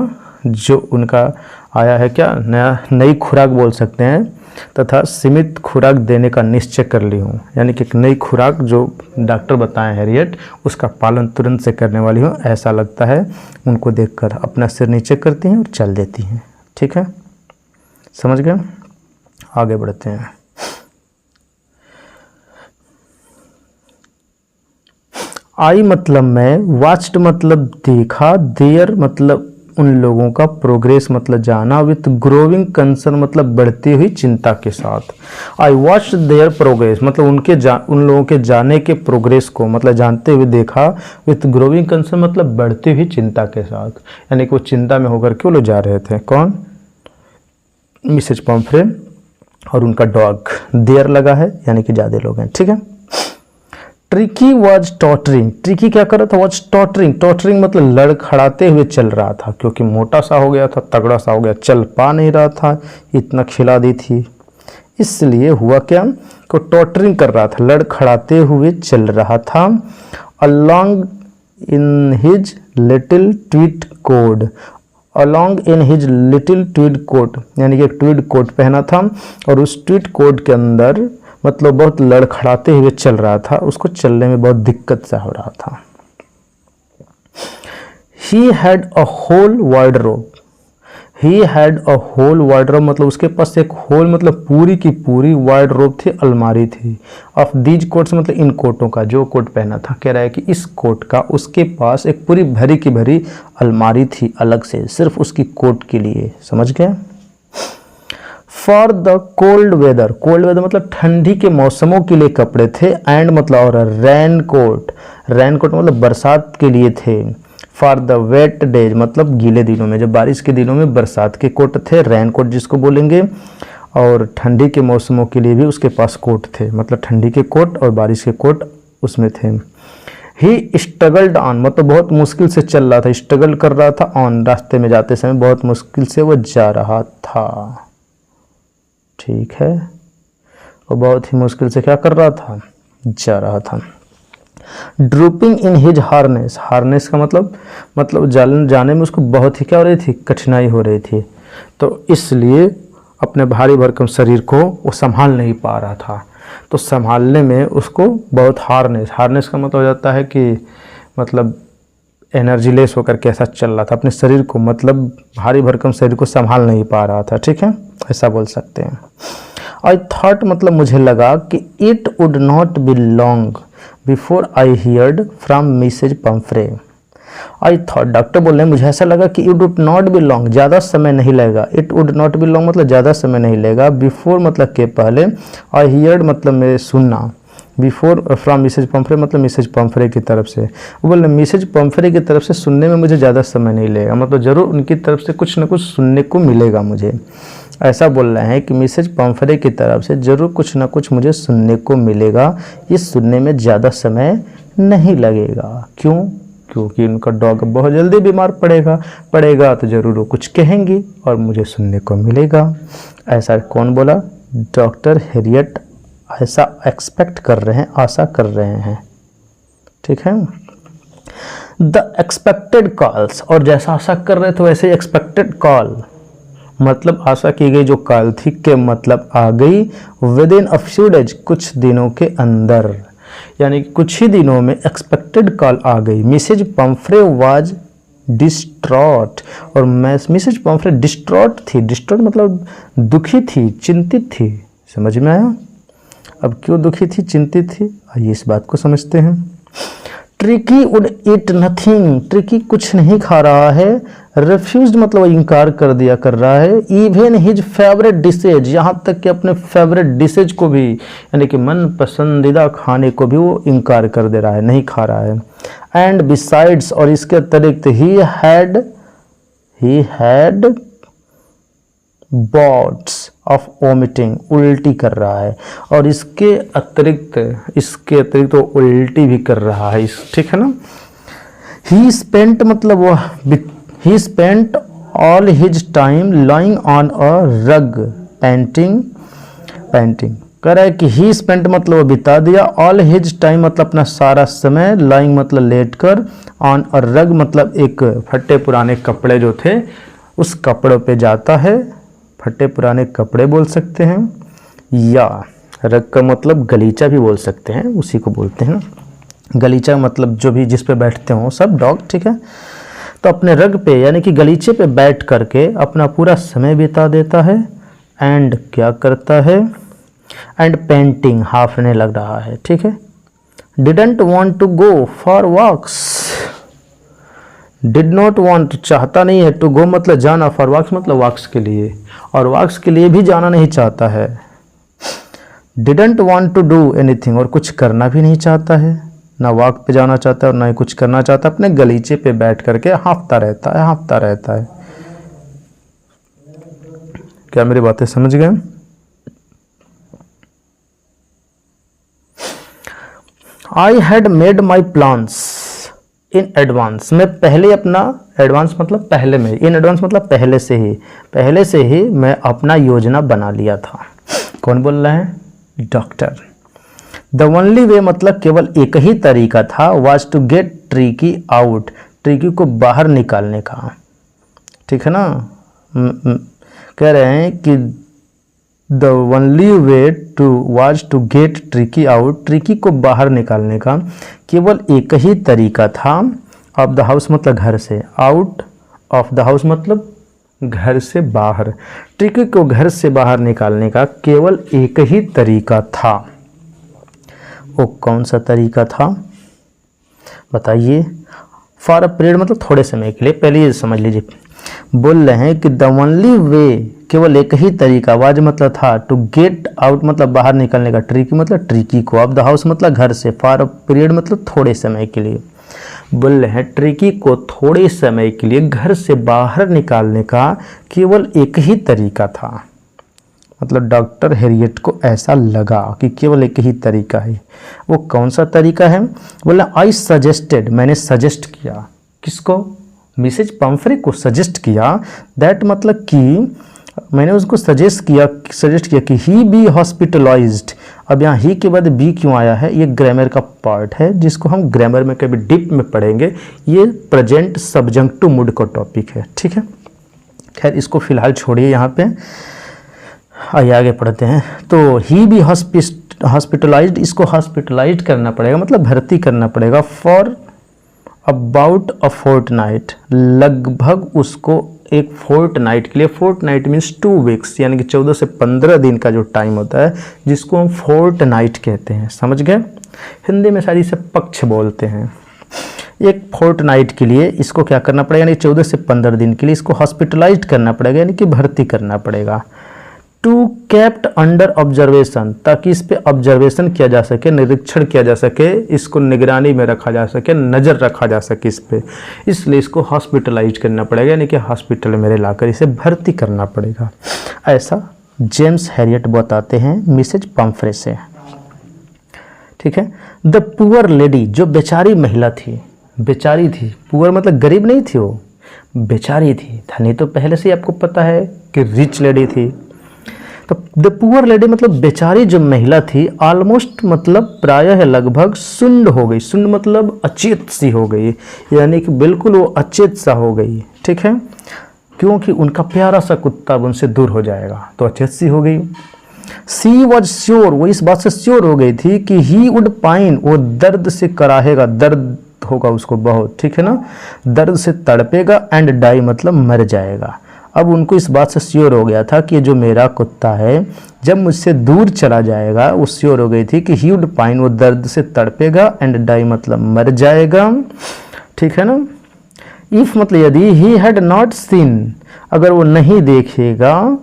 जो उनका आया है, क्या नया, नई खुराक बोल सकते हैं, तथा सीमित खुराक देने का निश्चय कर ली हूँ। यानी कि एक नई खुराक जो डॉक्टर बताए हैरियट, उसका पालन तुरंत से करने वाली हूँ, ऐसा लगता है उनको देखकर। अपना सिर नीचे करती हैं और चल देती हैं। ठीक है, समझ गए, आगे बढ़ते हैं। आई मतलब मैं, वाच्ड मतलब देखा, देयर मतलब उन लोगों का, प्रोग्रेस मतलब जाना, विथ ग्रोविंग कंसर्न मतलब बढ़ती हुई चिंता के साथ। आई वॉच्ड देयर प्रोग्रेस मतलब उन लोगों के जाने के प्रोग्रेस को मतलब जानते हुए देखा, विथ ग्रोविंग कंसर्न मतलब बढ़ती हुई चिंता के साथ, यानी कि वो चिंता में होकर के वो लोग जा रहे थे। कौन, मिसेज पम्फ्रे और उनका डॉग। देयर लगा है यानी कि ज़्यादा लोग हैं। ठीक है। ट्रिकी वॉज टॉटरिंग, ट्रिकी क्या कर रहा था, वॉज टॉटरिंग, टॉटरिंग मतलब लड़खड़ाते हुए चल रहा था, क्योंकि मोटा सा हो गया था, तगड़ा सा हो गया, चल पा नहीं रहा था, इतना खिला दी थी, इसलिए हुआ क्या को टॉटरिंग कर रहा था, लड़खड़ाते हुए चल रहा था। Along in his little tweed coat, along in his little tweed coat यानी कि एक ट्वीड कोट पहना था, और उस ट्वीड कोट के अंदर मतलब बहुत लड़खड़ाते हुए चल रहा था, उसको चलने में बहुत दिक्कत सा हो रहा था। He had a whole wardrobe, he had a whole wardrobe मतलब उसके पास एक होल मतलब पूरी की पूरी वार्डरोब थी, अलमारी थी। ऑफ दीज कोट्स मतलब इन कोटों का, जो कोट पहना था, कह रहा है कि इस कोट का उसके पास एक पूरी भरी की भरी अलमारी थी अलग से, सिर्फ उसकी कोट के लिए। समझ गए। For the cold weather, cold weather मतलब ठंडी के मौसमों के लिए कपड़े थे, एंड मतलब और रेन कोट, रेन कोट मतलब बरसात के लिए थे। फॉर द वेट डेज मतलब गीले दिनों में, जब बारिश के दिनों में बरसात के कोट थे, रेन कोट जिसको बोलेंगे, और ठंडी के मौसमों के लिए भी उसके पास कोट थे, मतलब ठंडी के कोट और बारिश के कोट उसमें थे। ही स्ट्रगल्ड ऑन मतलब बहुत मुश्किल से चल रहा था, स्ट्रगल कर रहा था, ऑन रास्ते में जाते समय बहुत मुश्किल से वो जा रहा था। ठीक है, वो बहुत ही मुश्किल से क्या कर रहा था, जा रहा था। Drooping in his harness, harness का मतलब जाने में उसको बहुत ही क्या हो रही थी, कठिनाई हो रही थी, तो इसलिए अपने भारी भरकम शरीर को वो संभाल नहीं पा रहा था, तो संभालने में उसको बहुत हार्नेस का मतलब हो जाता है कि मतलब एनर्जी लेस होकर कैसा चल रहा था अपने शरीर को, मतलब भारी भरकम शरीर को संभाल नहीं पा रहा था। ठीक है, ऐसा बोल सकते हैं। आई थॉट मतलब मुझे लगा कि it would not be long before I heard from Mrs Pumphrey. I thought doctor बोल रहे हैं मुझे ऐसा लगा कि it would not be long, ज़्यादा समय नहीं लगेगा, it would not be long मतलब ज़्यादा समय नहीं लगेगा, बिफोर मतलब के पहले, आई हियर्ड मतलब मेरे सुनना, बिफोर फ्रॉम मिसेज पम्फ्रे मतलब मिसेज पम्फ्रे की तरफ से, वो बोल रहे मिसेज पम्फ्रे की तरफ से सुनने में मुझे ज़्यादा समय नहीं लगेगा, मतलब ज़रूर उनकी तरफ से कुछ न कुछ सुनने को मिलेगा मुझे, ऐसा बोल रहे हैं कि मिसेज पम्फ्रे की तरफ से ज़रूर कुछ न कुछ मुझे सुनने को मिलेगा, इस सुनने में ज़्यादा समय नहीं लगेगा। क्यों, क्योंकि उनका डॉग बहुत जल्दी बीमार पड़ेगा तो ज़रूर वो कुछ कहेंगी और मुझे सुनने को मिलेगा। ऐसा कौन बोला? डॉक्टर हैरियट ऐसा एक्सपेक्ट कर रहे हैं, आशा कर रहे हैं। ठीक है। द एक्सपेक्टेड कॉल्स, और जैसा आशा कर रहे थे वैसे एक्सपेक्टेड कॉल मतलब आशा की गई जो कॉल थी के मतलब आ गई with in a few days, कुछ दिनों के अंदर, यानी कि कुछ ही दिनों में एक्सपेक्टेड कॉल आ गई। मिसेज पंफ्रे वाज डिस्ट्रॉट, और मिसेज पंफ्रे डिस्ट्रॉट थी। डिस्ट्रॉट मतलब दुखी थी, चिंतित थी। समझ में आया? अब क्यों दुखी थी, चिंतित थी, आइए इस बात को समझते हैं। Tricky would eat nothing, tricky कुछ नहीं खा रहा है। रिफ्यूज्ड मतलब इनकार कर दिया, कर रहा है। इवन हिज फेवरेट डिशेज, यहाँ तक कि अपने फेवरेट डिशेज को भी, यानी कि मन पसंदीदा खाने को भी वो इनकार कर दे रहा है, नहीं खा रहा है। एंड बिसाइड्स, और इसके अतिरिक्त he had bots of vomiting, उल्टी कर रहा है, और इसके अतिरिक्त वो उल्टी भी कर रहा है। ठीक है ना। ही स्पेंट मतलब वो ही spent all his time lying on a रग पेंटिंग कह रहा है कि ही स्पेंट मतलब वो बिता दिया, ऑल हिज टाइम मतलब अपना सारा समय, लाइंग मतलब लेट कर, ऑन अ रग मतलब एक फटे पुराने कपड़े जो थे उस कपड़ों पे जाता है। फटे पुराने कपड़े बोल सकते हैं, या रग का मतलब गलीचा भी बोल सकते हैं, उसी को बोलते हैं। गलीचा मतलब जो भी जिस पे बैठते हो सब डॉग। ठीक है। तो अपने रग पे यानी कि गलीचे पे बैठ करके अपना पूरा समय बिता देता है। एंड क्या करता है? एंड पेंटिंग, हाफने लग रहा है। ठीक है। Didn't want to go for walks, did not want चाहता नहीं है, टू गो मतलब जाना, फॉर वॉक्स मतलब वॉक्स के लिए, और वॉक्स के लिए भी जाना नहीं चाहता है। Didn't want to do anything, और कुछ करना भी नहीं चाहता है, ना वॉक पे जाना चाहता है और ना ही कुछ करना चाहता, अपने गलीचे पे बैठ करके हाँफता रहता है। क्या मेरी बातें समझ गए? I had made my plans in advance, मैं पहले अपना, एडवांस मतलब पहले में, इन एडवांस मतलब पहले से ही मैं अपना योजना बना लिया था। कौन बोल रहा है? डॉक्टर। द ओनली वे मतलब केवल एक ही तरीका था, was to get Tricki out, Tricki को बाहर निकालने का। ठीक है ना। कह रहे हैं कि the only way to was to get Tricki out, Tricki को बाहर निकालने का केवल एक ही तरीका था। ऑफ द हाउस मतलब घर से, आउट ऑफ द हाउस मतलब घर से बाहर, ट्रिकी को घर से बाहर निकालने का केवल एक ही तरीका था। वो कौन सा तरीका था बताइए? फॉर अ पीरियड मतलब थोड़े समय के लिए, पहले ये समझ लीजिए। बोल रहे हैं कि द ओनली वे केवल एक ही तरीका, वाज मतलब था, टू गेट आउट मतलब बाहर निकलने का, ट्रिकी मतलब ट्रिकी को, ऑफ द हाउस मतलब घर से, फॉर अ पीरियड मतलब थोड़े समय के लिए। बोल रहे हैं ट्रिकी को थोड़े समय के लिए घर से बाहर निकालने का केवल एक ही तरीका था। मतलब डॉक्टर हैरियट को ऐसा लगा कि केवल एक ही तरीका है। वो कौन सा तरीका है? बोला आई सजेस्टेड, मैंने सजेस्ट किया। किसको? मिसेज पंफ्रे को सजेस्ट किया। दैट मतलब कि मैंने उसको सजेस्ट किया कि ही बी हॉस्पिटलाइज्ड। अब यहाँ ही के बाद बी क्यों आया है? ये ग्रामर का पार्ट है जिसको हम ग्रामर में कभी डीप में पढ़ेंगे। ये प्रेजेंट सब्जेक्टिव मूड का टॉपिक है। ठीक है। खैर इसको फिलहाल छोड़िए यहाँ पे, आइए आगे पढ़ते हैं। तो ही बी हॉस्पिटलाइज्ड, इसको हॉस्पिटलाइज्ड करना पड़ेगा मतलब भर्ती करना पड़ेगा। फॉर अबाउट अ फोर्टनाइट, लगभग उसको एक फोर्टनाइट के लिए, फोर्टनाइट मीन्स 2 वीक्स यानी कि 14 से 15 दिन का जो टाइम होता है जिसको हम फोर्टनाइट कहते हैं। समझ गए? हिंदी में सारी से पक्ष बोलते हैं। एक फोर्टनाइट के लिए इसको क्या करना पड़ेगा, यानी 14 से 15 दिन के लिए इसको हॉस्पिटलाइज्ड करना पड़ेगा, यानी कि भर्ती करना पड़ेगा। टू केप्ट अंडर ऑब्जर्वेशन, ताकि इस पे ऑब्जर्वेशन किया जा सके, निरीक्षण किया जा सके, इसको निगरानी में रखा जा सके, नज़र रखा जा सके इस पे, इसलिए इसको हॉस्पिटलाइज करना पड़ेगा, यानी कि हॉस्पिटल में लाकर इसे भर्ती करना पड़ेगा। ऐसा जेम्स हैरियट बताते हैं मिसेज पंफ्रे से। ठीक है। द पुअर लेडी, जो बेचारी महिला थी, बेचारी थी, पुअर मतलब गरीब नहीं थी, वो बेचारी थी। धनी तो पहले से ही आपको पता है कि रिच लेडी थी। तो द पुअर लेडी मतलब बेचारी जो महिला थी, ऑलमोस्ट मतलब प्रायः लगभग सुंड हो गई। सुंड मतलब अचेत सी हो गई, यानी कि बिल्कुल वो अचेत सा हो गई, ठीक है, क्योंकि उनका प्यारा सा कुत्ता अब उनसे दूर हो जाएगा, तो अचेत सी हो गई। सी वॉज श्योर, वो इस बात से श्योर हो गई थी कि ही वुड पाइन, वो दर्द से कराहेगा, दर्द होगा उसको बहुत, ठीक है ना, दर्द से तड़पेगा, एंड डाई मतलब मर जाएगा। अब उनको इस बात से श्योर हो गया था कि जो मेरा कुत्ता है जब मुझसे दूर चला जाएगा, वो श्योर हो गई थी कि ही वुड पाइन, वो दर्द से तड़पेगा, एंड डाई मतलब मर जाएगा, ठीक है ना। इफ मतलब यदि ही हैड नॉट सीन, अगर वो नहीं देखेगा,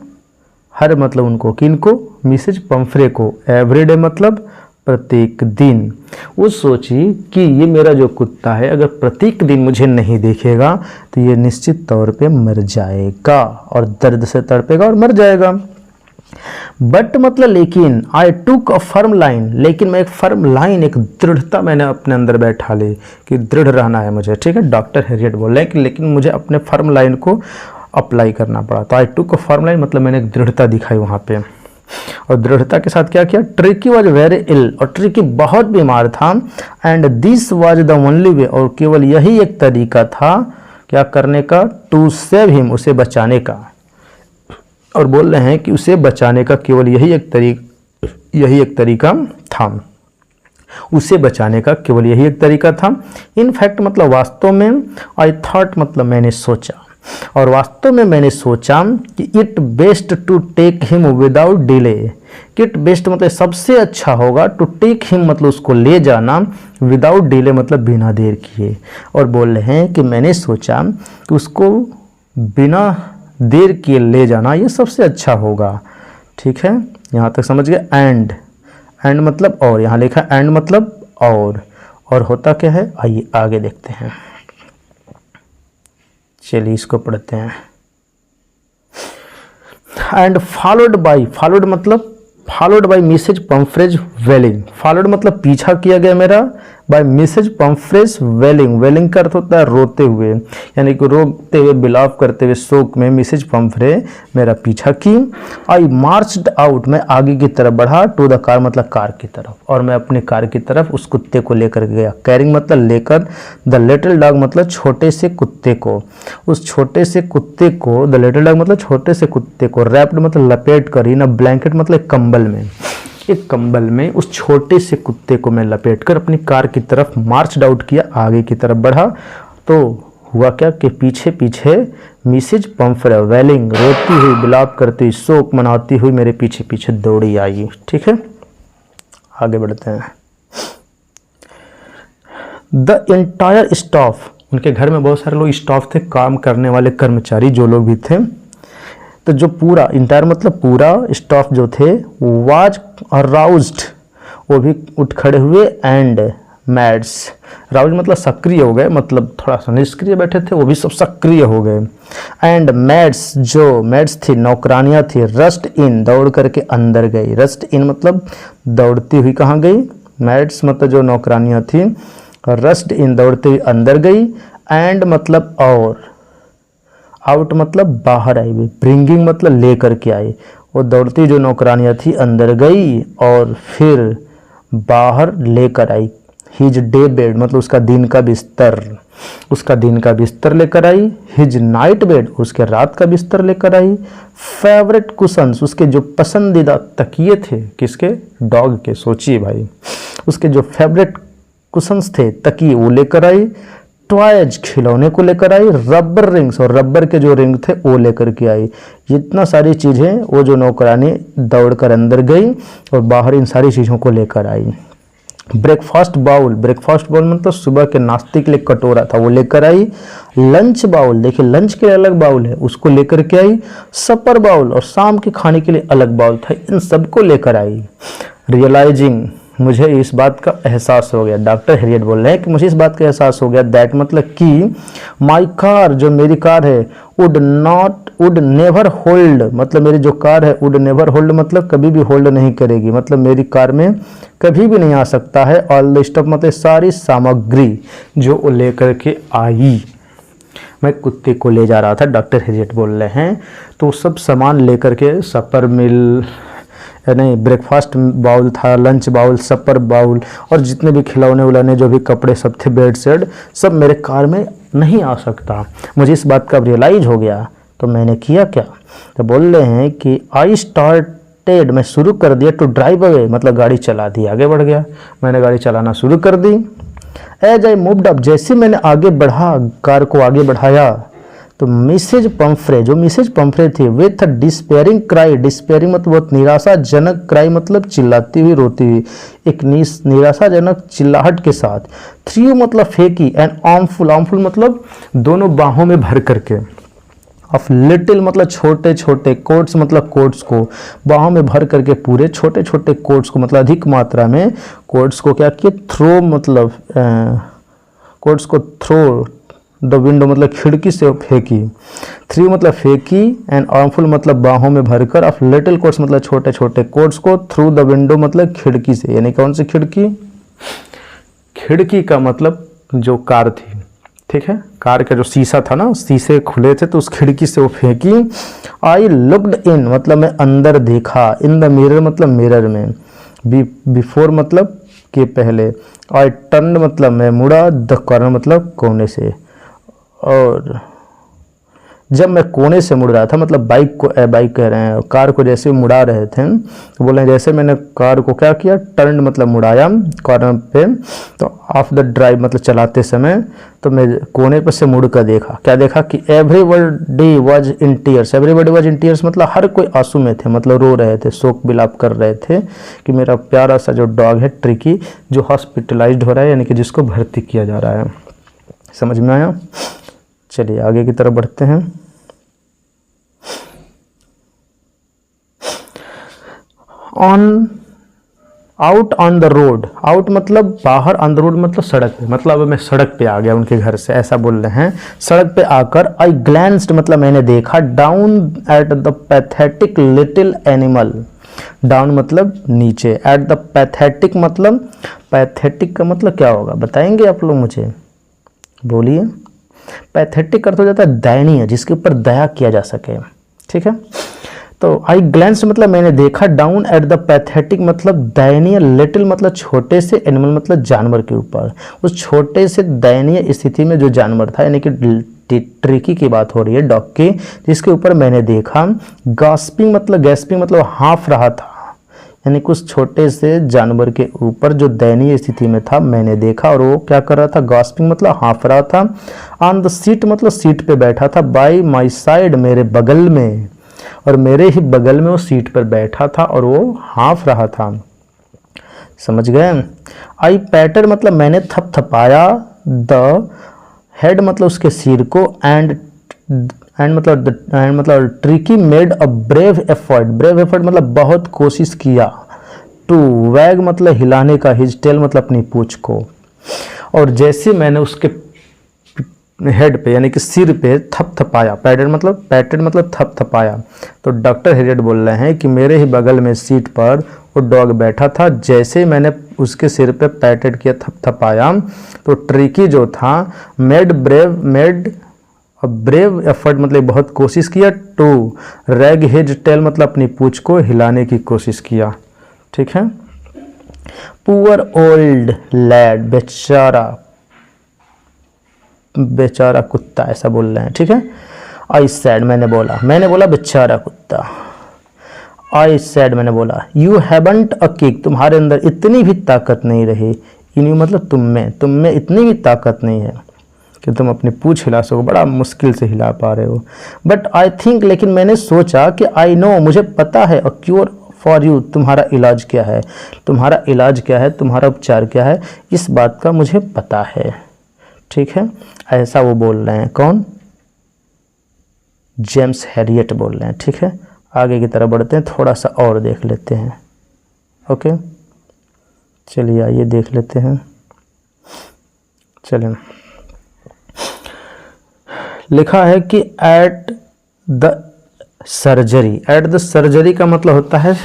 हर मतलब उनको, किनको, मिसेज पंफ्रे को, एवरीडे मतलब प्रत्येक दिन। वो सोची कि ये मेरा जो कुत्ता है अगर प्रत्येक दिन मुझे नहीं देखेगा तो ये निश्चित तौर पे मर जाएगा और दर्द से तड़पेगा और मर जाएगा। बट मतलब लेकिन, आई टुक अ फर्म लाइन, लेकिन मैं एक फर्म लाइन, एक दृढ़ता मैंने अपने अंदर बैठा ली कि दृढ़ रहना है मुझे, ठीक है। डॉक्टर हैरियट बोल रहे हैं कि लेकिन मुझे अपने फर्म लाइन को अप्लाई करना पड़ा, तो आई टुक अ फर्म लाइन मतलब मैंने एक दृढ़ता दिखाई वहाँ पे। और दृढ़ता के साथ क्या किया, ट्रिकी वॉज वेरी इल, और ट्रिकी बहुत बीमार था, and this was the only वे, और केवल यही एक तरीका था क्या करने का, टू सेव हिम, उसे बचाने का। और बोल रहे हैं कि उसे बचाने का केवल यही एक तरीका था, उसे बचाने का केवल यही एक तरीका था। इनफैक्ट मतलब वास्तव में, आई थॉट मतलब मैंने सोचा, और वास्तव में मैंने सोचा कि it best to take him without delay, it best मतलब सबसे अच्छा होगा, टू टेक हिम मतलब उसको ले जाना, विदाउट डिले मतलब बिना देर किए। और बोल रहे हैं कि मैंने सोचा कि उसको बिना देर किए ले जाना ये सबसे अच्छा होगा, ठीक है, यहाँ तक समझ गए। एंड मतलब और, यहाँ लिखा एंड मतलब और होता क्या है, आइए आगे देखते हैं, चलिए इसको पढ़ते हैं। And followed by Mrs Pumphrey's wailing, followed मतलब पीछा किया गया मेरा, बाय मिसेज पंफ्रेज वेलिंग, वेलिंग का अर्थ होता है रोते हुए, यानी कि रोते हुए, बिलाप करते हुए, शोक में मिसेज पंफ्रे मेरा पीछा की। आई मार्च्ड आउट, मैं आगे की तरफ बढ़ा, टू द कार मतलब कार की तरफ, और मैं अपने कार की तरफ उस कुत्ते को लेकर गया। कैरिंग मतलब लेकर, द लिटिल डॉग मतलब छोटे से कुत्ते को, उस छोटे से कुत्ते को, द लिटिल डॉग मतलब छोटे से कुत्ते को, रैप्ड मतलब लपेट कर, इन अ ब्लैंकेट मतलब कंबल में, एक कंबल में उस छोटे से कुत्ते को मैं लपेटकर अपनी कार की तरफ मार्च आउट किया, आगे की तरफ बढ़ा। तो हुआ क्या कि पीछे पीछे मिसेज पंफ्रे वेलिंग रोती हुई, बिलाप करती हुई, शोक मनाती हुई मेरे पीछे पीछे दौड़ी आई, ठीक है। आगे बढ़ते हैं। द एंटायर स्टाफ, उनके घर में बहुत सारे लोग स्टाफ थे, काम करने वाले कर्मचारी जो लोग भी थे, तो जो पूरा इंटायर मतलब पूरा स्टाफ जो थे, वाज अराउज्ड, वो भी उठ खड़े हुए, एंड मैड्स, राउज मतलब सक्रिय हो गए, मतलब थोड़ा सा निष्क्रिय बैठे थे, वो भी सब सक्रिय हो गए। एंड मैड्स, जो मैड्स थी, नौकरानियाँ थी, रस्ट इन दौड़ करके अंदर गई, रस्ट इन मतलब दौड़ती हुई कहाँ गई, मैड्स मतलब जो नौकरानियाँ थी, रस्ट इन दौड़ती हुई अंदर गई, एंड मतलब और, आउट मतलब बाहर आई हुई, ब्रिंगिंग मतलब ले करके आई, वो दौड़ती जो नौकरानियाँ थी अंदर गई और फिर बाहर लेकर आई। हिज डे बेड मतलब उसका दिन का बिस्तर लेकर आई। हिज नाइट बेड उसके रात का बिस्तर लेकर आई। फेवरेट कुशंस उसके जो पसंदीदा तकिए थे, किसके, डॉग के, सोचिए भाई, उसके जो फेवरेट कुशंस थे तकिए वो लेकर आई। टॉयज खिलौने को लेकर आई। रबर रिंग्स और रबर के जो रिंग थे वो लेकर के आई। इतना सारी चीज़ें वो जो नौकरानी दौड़कर अंदर गई और बाहर इन सारी चीज़ों को लेकर आई। ब्रेकफास्ट बाउल मतलब सुबह के नाश्ते के लिए कटोरा था वो लेकर आई। लंच बाउल, देखिए लंच के लिए अलग बाउल है, उसको लेकर के आई। सपर बाउल और शाम के खाने के लिए अलग बाउल था, इन सबको लेकर आई। रियलाइजिंग, मुझे इस बात का एहसास हो गया, डॉक्टर हैरियट बोल रहे हैं कि मुझे इस बात का एहसास हो गया, दैट मतलब कि माई कार, जो मेरी कार है, वुड नेवर होल्ड, मतलब मेरी जो कार है वुड नेवर होल्ड मतलब कभी भी होल्ड नहीं करेगी, मतलब मेरी कार में कभी भी नहीं आ सकता है। ऑल द स्टफ मतलब सारी सामग्री जो वो लेकर के आई, मैं कुत्ते को ले जा रहा था, डॉक्टर हैरियट बोल रहे हैं। तो सब सामान लेकर के, सपर मिल नहीं, ब्रेकफास्ट बाउल था, लंच बाउल, सपर बाउल और जितने भी खिलौने उलौने जो भी कपड़े सब थे, बेड सेट, सब मेरे कार में नहीं आ सकता। मुझे इस बात का रियलाइज हो गया। तो मैंने किया क्या, तो बोल रहे हैं कि आई स्टार्टेड, मैं शुरू कर दिया, टू ड्राइव अवे, मतलब गाड़ी चला दी, आगे बढ़ गया। मैंने गाड़ी चलाना शुरू कर दी। एज आई मूव्ड अप, जैसे मैंने आगे बढ़ा, कार को आगे बढ़ाया, तो मिसेज पंफ्रे, जो मिसेज पंफ्रे थी, विथ डिस्पेयरिंग क्राई, डिस्पेयरिंग मतलब बहुत निराशाजनक, क्राई मतलब चिल्लाती हुई, रोती हुई, एक निराशाजनक चिल्लाहट के साथ, थ्रू मतलब फेंकी, एंड आर्मफुल, आर्मफुल मतलब दोनों बाहों में भर करके, ऑफ लिटिल मतलब छोटे छोटे, कोट्स मतलब कोट्स को बाहों में भर करके, पूरे छोटे छोटे कोट्स को मतलब अधिक मात्रा में कोट्स को क्या किया, थ्रो मतलब कोट्स को थ्रो द विंडो मतलब खिड़की से फेंकी, थ्री मतलब फेंकी, एंड आर्मफुल मतलब बाहों में भरकर, ऑफ लिटिल कोट्स मतलब छोटे छोटे कोट्स को, थ्रू द विंडो मतलब खिड़की से, यानी कौन सी खिड़की, खिड़की का मतलब जो कार थी, ठीक है, कार का जो शीशा था ना, शीशे खुले थे तो उस खिड़की से वो फेंकी। आई लुक्ड इन मतलब मैं अंदर देखा, इन द मिरर मतलब मिरर में, बिफोर मतलब के पहले, आई टर्न मतलब मैं मुड़ा, द कॉर्नर मतलब कोने से, और जब मैं कोने से मुड़ रहा था, मतलब बाइक कह रहे हैं, कार को जैसे मुड़ा रहे थे, तो बोले जैसे मैंने कार को क्या किया, टर्न मतलब मुड़ाया कॉर्नर पे, तो ऑफ द ड्राइव मतलब चलाते समय, तो मैं कोने पर से मुड़ कर देखा, क्या देखा कि everybody was in tears, everybody was in tears मतलब हर कोई आंसू में थे, मतलब रो रहे थे, शोक विलाप कर रहे थे कि मेरा प्यारा सा जो डॉग है ट्रिकी, जो हॉस्पिटलाइज्ड हो रहा है, यानी कि जिसको भर्ती किया जा रहा है। समझ में आया? चलिए आगे की तरफ बढ़ते हैं। Out on the road, out मतलब बाहर, ऑन द रोड मतलब सड़क पे, मतलब अब मैं सड़क पे आ गया उनके घर से, ऐसा बोल रहे हैं। सड़क पे आकर आई ग्लैंस्ड मतलब मैंने देखा, down at the pathetic little animal, down मतलब नीचे, एट द पैथेटिक मतलब, पैथेटिक का मतलब क्या होगा बताएंगे आप लोग मुझे, बोलिए। पैथेटिक अर्थ हो जाता है दयनीय, जिसके ऊपर दया किया जा सके, ठीक है। तो आई ग्लैंस मतलब मैंने देखा, डाउन एट द पैथेटिक मतलब दयनीय, लिटिल मतलब छोटे से, एनिमल मतलब जानवर के ऊपर, उस छोटे से दयनीय स्थिति में जो जानवर था, यानी कि ट्रिकी की बात हो रही है, डॉग की, जिसके ऊपर मैंने देखा। गैस्पिंग मतलब हाँफ रहा था, यानी कि उस छोटे से जानवर के ऊपर जो दयनीय स्थिति में था मैंने देखा, और वो क्या कर रहा था, गॉस्पिंग मतलब हाँफ रहा था। ऑन द सीट मतलब सीट पे बैठा था, बाय माई साइड मेरे बगल में, और मेरे ही बगल में वो सीट पर बैठा था और वो हाँफ रहा था। समझ गए? आई पैटर मतलब मैंने थपथपाया, द हेड मतलब उसके सिर को, एंड मतलब tricky made a brave effort, brave effort मतलब बहुत कोशिश किया, टू वैग मतलब हिलाने का, हिज टेल मतलब अपनी पूंछ को, और जैसे मैंने उसके हेड पे यानी कि सिर पे थपथपाया, पैटेड मतलब थपथपाया, तो डॉक्टर हैरियट बोल रहे हैं कि मेरे ही बगल में सीट पर वो डॉग बैठा था, जैसे मैंने उसके सिर पे पैटेड किया, थपथपाया, तो ट्रिकी जो था मेड ब्रेव एफर्ट मतलब बहुत कोशिश किया, टू रैग हिज टेल मतलब अपनी पूंछ को हिलाने की कोशिश किया, ठीक है। पुअर ओल्ड लैड, बेचारा कुत्ता, ऐसा बोल रहे हैं, ठीक है। आई सैड मैंने बोला बेचारा कुत्ता। आई सैड मैंने बोला, यू हैवंट अ किक, तुम्हारे अंदर इतनी भी ताकत नहीं रही, इन यू मतलब तुम में इतनी भी ताकत नहीं है कि तुम अपनी पूंछ हिला सको, बड़ा मुश्किल से हिला पा रहे हो। बट आई थिंक, लेकिन मैंने सोचा कि आई नो, मुझे पता है, अ क्योर फॉर यू, तुम्हारा इलाज क्या है, तुम्हारा उपचार क्या है, इस बात का मुझे पता है, ठीक है। ऐसा वो बोल रहे हैं, कौन? जेम्स हैरियट बोल रहे हैं, ठीक है। आगे की तरफ बढ़ते हैं, थोड़ा सा और देख लेते हैं, ओके। चलिए आइए देख लेते हैं, चलें। लिखा है कि एट द सर्जरी का मतलब होता है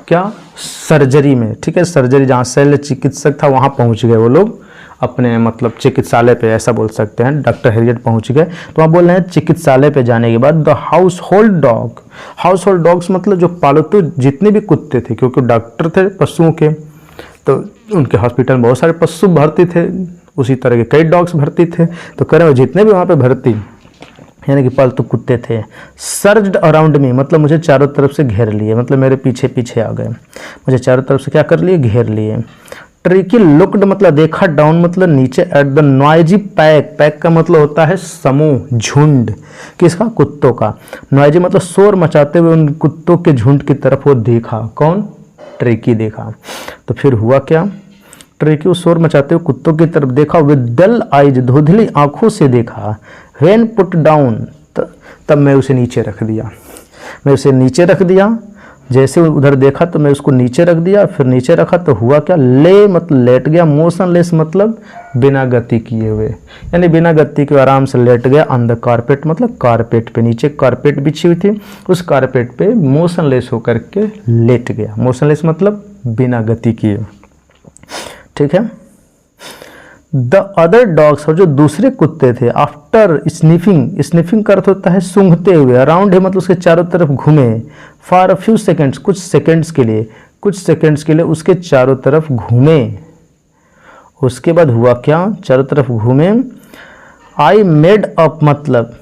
क्या, सर्जरी में, ठीक है। सर्जरी जहाँ शल्य चिकित्सक था वहाँ पहुँच गए वो लोग, अपने मतलब चिकित्सालय पे, ऐसा बोल सकते हैं, डॉक्टर हैरियट पहुंच गए। तो वहाँ बोल रहे हैं चिकित्सालय पे जाने के बाद the house hold dog, house hold dogs मतलब जो पालतू जितने भी कुत्ते थे, क्योंकि डॉक्टर थे पशुओं के, तो उनके हॉस्पिटल में बहुत सारे पशु भर्ती थे, उसी तरह के कई डॉग्स भर्ती थे। तो कह रहे हैं जितने भी वहाँ पे भर्ती यानी कि पालतू कुत्ते थे, सर्ज्ड अराउंड मी मतलब मुझे चारों तरफ से घेर लिए, मतलब मेरे पीछे पीछे आ गए, मुझे चारों तरफ से क्या कर लिए, घेर लिए। ट्रिकी लुक्ड मतलब देखा, डाउन मतलब नीचे, at the noisy pack, pack का मतलब होता है समूह, झुंड, किसका, कुत्तों का। नॉइजी मतलब शोर मचाते हुए उन कुत्तों के झुंड की तरफ वो देखा, कौन, ट्रिकी देखा। तो फिर हुआ क्या, ट्रिकी उस शोर मचाते हुए कुत्तों की तरफ देखा, विद डल आइज धुंधली आंखों से देखा। व्हेन पुट डाउन तब मैं उसे नीचे रख दिया, मैं उसे नीचे रख दिया, जैसे उधर देखा तो मैं उसको नीचे रख दिया, फिर नीचे रखा तो हुआ क्या, ले मतलब लेट गया, मोशनलेस मतलब बिना गति किए हुए, यानी बिना गति के आराम से लेट गया। ऑन द कारपेट मतलब कारपेट पे, नीचे कारपेट बिछी हुई थी, उस कारपेट पे मोशनलेस होकर के लेट गया। मोशनलेस मतलब बिना गति किए, ठीक है। द अदर डॉग्स, और जो दूसरे कुत्ते थे, आफ्टर स्निफिंग, स्निफिंग का अर्थ होता है सूंघते हुए, अराउंड है मतलब उसके चारों तरफ घूमे, फॉर अ फ्यू सेकेंड्स, कुछ सेकेंड्स के लिए, कुछ सेकेंड्स के लिए उसके चारों तरफ घूमे। उसके बाद हुआ क्या, चारों तरफ घूमे, आई मेड अप मतलब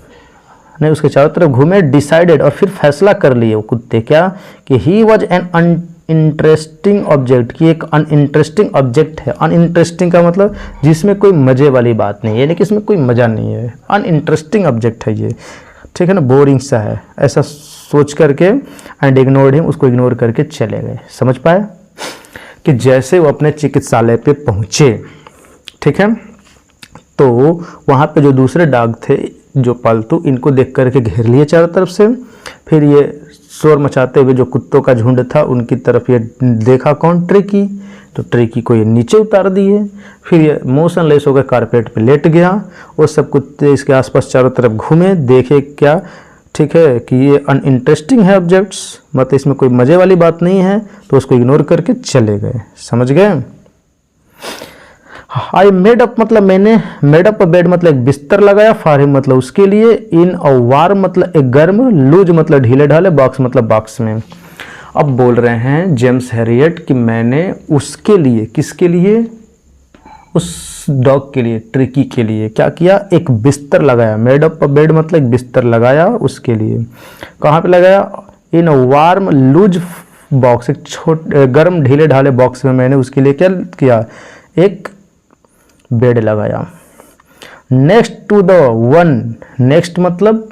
नहीं, उसके चारों तरफ घूमे, डिसाइडेड और फिर फैसला कर लिए वो कुत्ते क्या, कि he was an interesting object, कि एक अनइंटरेस्टिंग ऑब्जेक्ट है। अनइंटरेस्टिंग का मतलब जिसमें कोई मजे वाली बात नहीं है, यानी कि इसमें कोई मजा नहीं है, अनइंटरेस्टिंग ऑब्जेक्ट है ये, ठीक है ना, बोरिंग सा है, ऐसा सोच करके एंड इग्नोर्ड हिम, उसको इग्नोर करके चले गए। समझ पाए कि जैसे वो अपने चिकित्सालय पे पहुंचे, ठीक है, तो वहाँ पे जो दूसरे डॉग थे जो पालतू, इनको देख करके घेर लिए चारों तरफ से, फिर ये शोर मचाते हुए जो कुत्तों का झुंड था उनकी तरफ ये देखा, कौन, ट्रिकी, तो ट्रिकी को ये नीचे उतार दिए, फिर ये मोशनलेस होकर कारपेट पे लेट गया। वो सब कुत्ते इसके आसपास चारों तरफ घूमे, देखे क्या, ठीक है, कि ये अनइंटरेस्टिंग है ऑब्जेक्ट्स, मतलब इसमें कोई मजे वाली बात नहीं है, तो उसको इग्नोर करके चले गए। समझ गए। आई मेड अप मतलब मैंने, मेड अप बेड मतलब एक बिस्तर लगाया, फॉर हिम मतलब उसके लिए, इन अ वार्म मतलब एक गर्म, लूज मतलब ढीले ढाले, बॉक्स मतलब बॉक्स में। अब बोल रहे हैं जेम्स हैरियट कि मैंने उसके लिए, किसके लिए, उस डॉग के लिए, ट्रिकी के लिए क्या किया, एक बिस्तर लगाया। मेड अप बेड मतलब एक बिस्तर लगाया उसके लिए। कहाँ पे लगाया, इन अ वार्म लूज बॉक्स, एक छोटे गर्म ढीले ढाले बॉक्स में मैंने उसके लिए क्या किया, एक बेड लगाया। Next to the one, next मतलब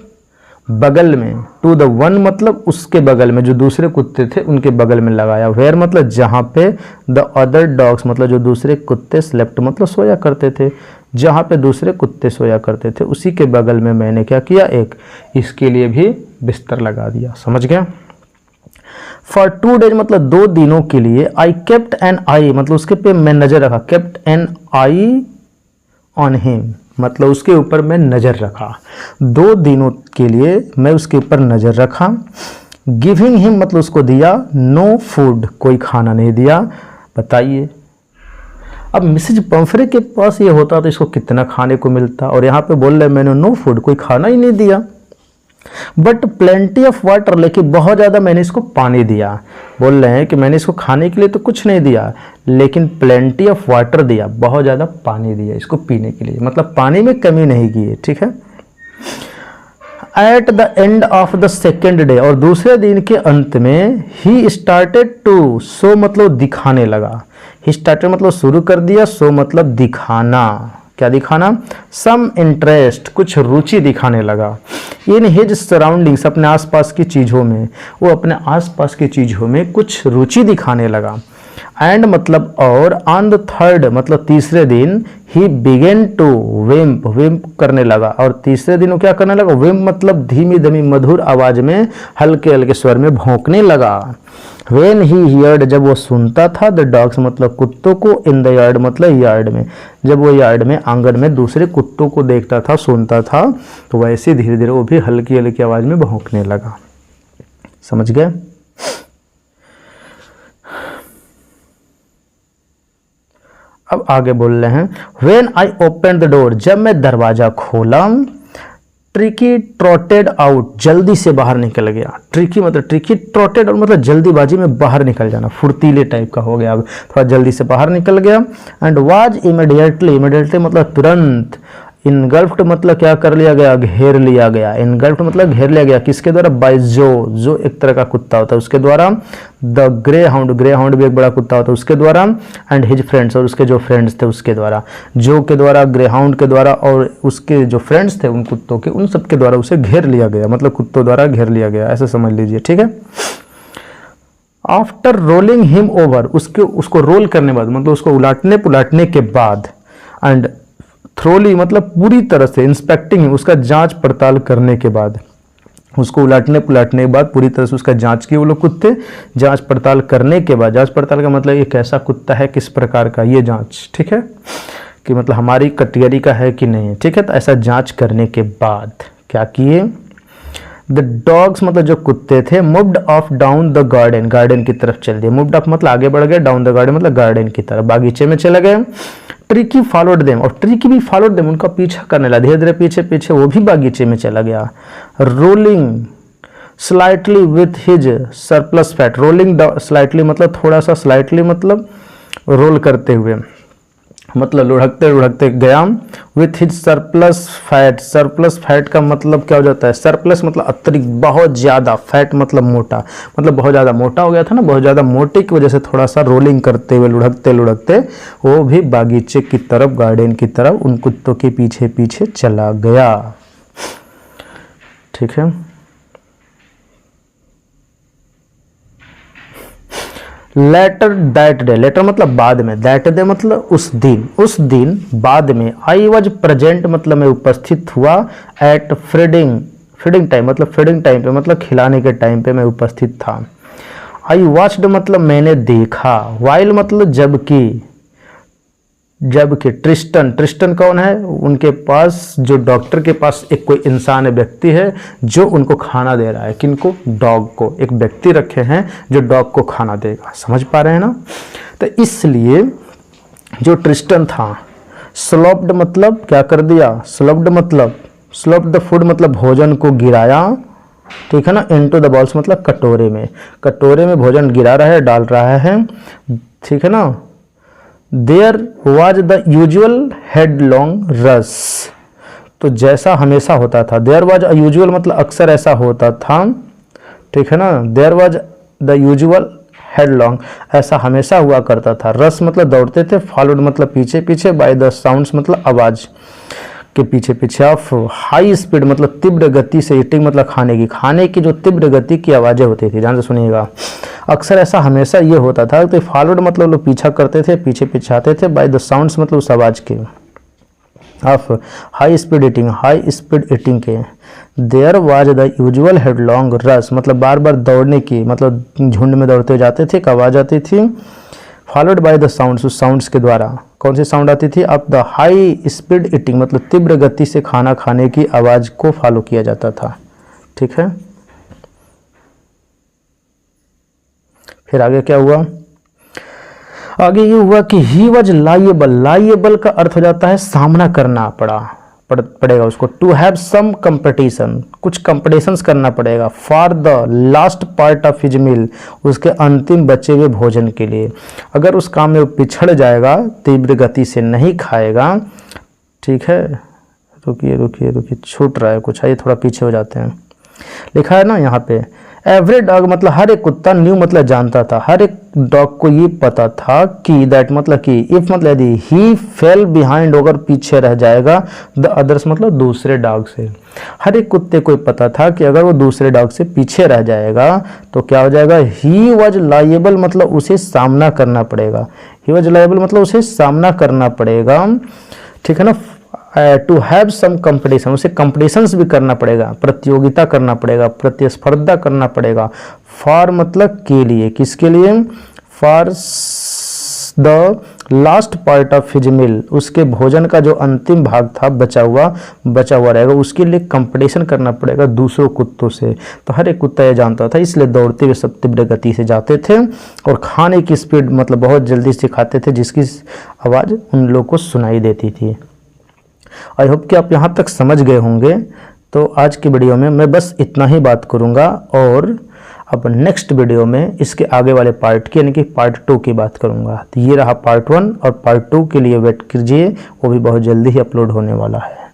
बगल में, टू द वन मतलब उसके बगल में, जो दूसरे कुत्ते थे उनके बगल में लगाया। वेयर मतलब जहाँ पे, द अदर डॉग्स मतलब जो दूसरे कुत्ते, स्लेप्ट मतलब सोया करते थे, जहाँ पे दूसरे कुत्ते सोया करते थे उसी के बगल में मैंने क्या किया, एक इसके लिए भी बिस्तर लगा दिया। समझ गया। फॉर 2 डेज मतलब 2 दिनों के लिए, आई केप्ट एन आई मतलब उसके पे मैं नजर रखा, kept an eye on him मतलब उसके ऊपर मैं नजर रखा। 2 दिनों के लिए मैं उसके ऊपर नजर रखा। गिविंग हिम मतलब उसको दिया, नो फूड कोई खाना नहीं दिया। बताइए अब मिसेज पम्फ्रे के पास ये होता तो इसको कितना खाने को मिलता, और यहाँ पे बोल रहे मैंने नो फूड, कोई खाना ही नहीं दिया। बट प्लेंटी ऑफ वाटर, लेकिन बहुत ज़्यादा मैंने इसको पानी दिया। बोल रहे हैं कि मैंने इसको खाने के लिए तो कुछ नहीं दिया, लेकिन प्लेंटी ऑफ वाटर दिया, बहुत ज़्यादा पानी दिया इसको पीने के लिए, मतलब पानी में कमी नहीं की है, ठीक है। At the end of the second day और दूसरे दिन के अंत में, ही स्टार्टेड टू शो मतलब दिखाने लगा। ही स्टार्टेड मतलब शुरू कर दिया, शो मतलब दिखाना, क्या दिखाना, सम इंटरेस्ट कुछ रुचि दिखाने लगा। इन हिज सराउंडिंग्स अपने आसपास की चीज़ों में, वो अपने आसपास की चीज़ों में कुछ रुचि दिखाने लगा। एंड मतलब और, ऑन द थर्ड मतलब तीसरे दिन, ही बिगेन टू विम्प, विम्प करने लगा। और तीसरे दिन वो क्या करने लगा, विम्प मतलब धीमी धीमी मधुर आवाज में हल्के हल्के स्वर में भौंकने लगा। When he heard जब वो सुनता था, द डॉग्स मतलब कुत्तों को, इन द यार्ड मतलब यार्ड में, जब वो यार्ड में आंगन में दूसरे कुत्तों को देखता था, सुनता था, तो वैसे धीरे धीरे वो भी हल्की हल्की आवाज में भौंकने लगा। समझ गए। अब आगे बोल रहे हैं, when I open the door, जब मैं दरवाजा खोला, ट्रिकी ट्रॉटेड आउट, जल्दी से बाहर निकल गया। ट्रिकी मतलब ट्रिकी, ट्रॉटेड और मतलब जल्दीबाजी में बाहर निकल जाना, फुर्तीले टाइप का हो गया, अब थोड़ा जल्दी से बाहर निकल गया। एंड वाज इमीडिएटली, इमीडिएटली मतलब तुरंत, इनगल्फ्ड मतलब क्या कर लिया गया, घेर लिया गया। इनगल्फ्ड मतलब घेर लिया गया, किसके द्वारा, बाय जो, जो एक तरह का कुत्ता होता है उसके द्वारा। The grey hound, grey hound भी एक बड़ा कुत्ता होता है उसके द्वारा। एंड हिज फ्रेंड्स, और उसके जो फ्रेंड्स थे उसके द्वारा। जो के द्वारा, ग्रे हाउंड के द्वारा, और उसके जो फ्रेंड्स थे उन कुत्तों के, उन सब के द्वारा उसे घेर लिया गया, मतलब कुत्तों द्वारा घेर लिया गया, ऐसे समझ लीजिए, ठीक है। आफ्टर रोलिंग हिम ओवर, उसको रोल करने बाद मतलब उसको उलाटने पुलाटने के बाद, एंड थ्रोली मतलब पूरी तरह से, इंस्पेक्टिंग उसका जांच पड़ताल करने के बाद, उसको उलटने पुलटने के बाद पूरी तरह से उसका जांच किए वो लोग कुत्ते। जांच पड़ताल करने के बाद, जांच पड़ताल का मतलब ये कैसा कुत्ता है, किस प्रकार का, ये जांच, ठीक है, कि मतलब हमारी कैटेगरी का है कि नहीं, ठीक है। तो ऐसा जांच करने के बाद क्या किए, द डॉग्स मतलब जो कुत्ते थे, moved of down the garden, garden की तरफ चल दिए। मूव्ड ऑफ मतलब आगे बढ़ गए, डाउन द गार्डन मतलब गार्डन की तरफ, बागीचे में चले गए। ट्रिकी फॉलोड देम, और ट्रिकी भी फॉलोड देम, उनका पीछा करने लगा, धीरे धीरे पीछे पीछे वो भी बागीचे में चला गया। Rolling slightly with his surplus fat, rolling slightly मतलब थोड़ा सा, स्लाइटली मतलब रोल करते हुए, मतलब लुढ़कते लुढ़कते गया। With his surplus fat, surplus fat का मतलब क्या हो जाता है, सरप्लस मतलब अतिरिक्त, बहुत ज़्यादा, फैट मतलब मोटा, मतलब बहुत ज़्यादा मोटा हो गया था ना, बहुत ज़्यादा मोटे की वजह से थोड़ा सा रोलिंग करते हुए, लुढ़कते लुढ़कते वो भी बागीचे की तरफ, गार्डन की तरफ उन कुत्तों के पीछे पीछे चला गया, ठीक है। लेटर दैट डे, लेटर मतलब बाद में, दैट डे मतलब उस दिन बाद में। आई वॉज प्रेजेंट मतलब मैं उपस्थित हुआ। एट फीडिंग टाइम मतलब फीडिंग टाइम पे मतलब खिलाने के टाइम पे मैं उपस्थित था। आई वॉच्ड मतलब मैंने देखा। वाइल मतलब जबकि ट्रिस्टन कौन है, उनके पास जो डॉक्टर के पास एक कोई इंसान है, व्यक्ति है जो उनको खाना दे रहा है, किनको, डॉग को, एक व्यक्ति रखे हैं जो डॉग को खाना देगा, समझ पा रहे हैं ना। तो इसलिए जो ट्रिस्टन था, स्लोप्ड मतलब क्या कर दिया, स्लोप्ड द फूड मतलब भोजन को गिराया, ठीक है ना। इनटू द बॉल्स मतलब कटोरे में भोजन गिरा रहा है, डाल रहा है, ठीक है ना। देयर वॉज द यूजुअल हेडलॉन्ग रस, तो जैसा हमेशा होता था, देयर वॉज अ यूजुअल मतलब अक्सर ऐसा होता था, ठीक है ना। देयर वॉज द यूजुअल हेडलॉन्ग, ऐसा हमेशा हुआ करता था। रस मतलब दौड़ते थे, फॉलोड मतलब पीछे पीछे, बाय द साउंड्स मतलब आवाज के पीछे पीछे, ऑफ हाई स्पीड मतलब तीव्र गति से, ईटिंग मतलब खाने की जो तीव्र गति की आवाजें होती थी, ध्यान से सुनिएगा। अक्सर ऐसा हमेशा ये होता था। तो फॉलोड मतलब लोग पीछा करते थे, पीछे पीछे आते थे, बाय द साउंड्स मतलब उस आवाज के, ऑफ हाई स्पीड ईटिंग के। देयर वाज द यूजुअल हेडलॉन्ग रस मतलब बार बार दौड़ने की, मतलब झुंड में दौड़ते हुए जाते थे, एक आवाज आती थी। फॉलोड बाय द साउंड्स, उस साउंड्स के द्वारा कौन सी साउंड आती थी, अब द हाई स्पीड ईटिंग मतलब तीव्र गति से खाना खाने की आवाज को फॉलो किया जाता था, ठीक है। फिर आगे क्या हुआ, आगे ये हुआ कि ही वॉज लाइएबल का अर्थ हो जाता है सामना करना पड़ेगा उसको। टू हैव सम कंपटीशन, कुछ कंपटीशंस करना पड़ेगा। For the last part of his meal, उसके अंतिम बचे हुए भोजन के लिए। अगर उस काम में वो पिछड़ जाएगा, तीव्र गति से नहीं खाएगा, ठीक है। रुकिए छूट रहा है कुछ, आइए थोड़ा पीछे हो जाते हैं। लिखा है ना यहाँ पे, एवरी डॉग मतलब हर एक कुत्ता, न्यू मतलब जानता था, हर एक डॉग को ये पता था कि, दैट मतलब कि, इफ मतलब यदि, ही फेल बिहाइंड अगर पीछे रह जाएगा, द अदर्स मतलब दूसरे डॉग से। हर एक कुत्ते को पता था कि अगर वो दूसरे डॉग से पीछे रह जाएगा तो क्या हो जाएगा। ही वॉज लाइएबल मतलब उसे सामना करना पड़ेगा, ही वॉज लाइएबल मतलब उसे सामना करना पड़ेगा, ठीक है ना। टू हैव सम कंपटीशन, उसे कंपटीशंस भी करना पड़ेगा, प्रतियोगिता करना पड़ेगा, प्रतिस्पर्धा करना पड़ेगा। फॉर मतलब के लिए, किसके लिए, for the last part of his meal, उसके भोजन का जो अंतिम भाग था बचा हुआ रहेगा, उसके लिए कंपटीशन करना पड़ेगा दूसरों कुत्तों से। तो हर एक कुत्ता ये जानता था, इसलिए दौड़ते हुए सब तीव्र गति से जाते थे और खाने की स्पीड मतलब बहुत जल्दी से खाते थे, जिसकी आवाज़ उन लोगों को सुनाई देती थी। आई होप कि आप यहाँ तक समझ गए होंगे। तो आज की वीडियो में मैं बस इतना ही बात करूँगा और अब नेक्स्ट वीडियो में इसके आगे वाले पार्ट की यानी कि पार्ट 2 की बात करूँगा। तो ये रहा पार्ट 1 और पार्ट 2 के लिए वेट कीजिए, वो भी बहुत जल्दी ही अपलोड होने वाला है।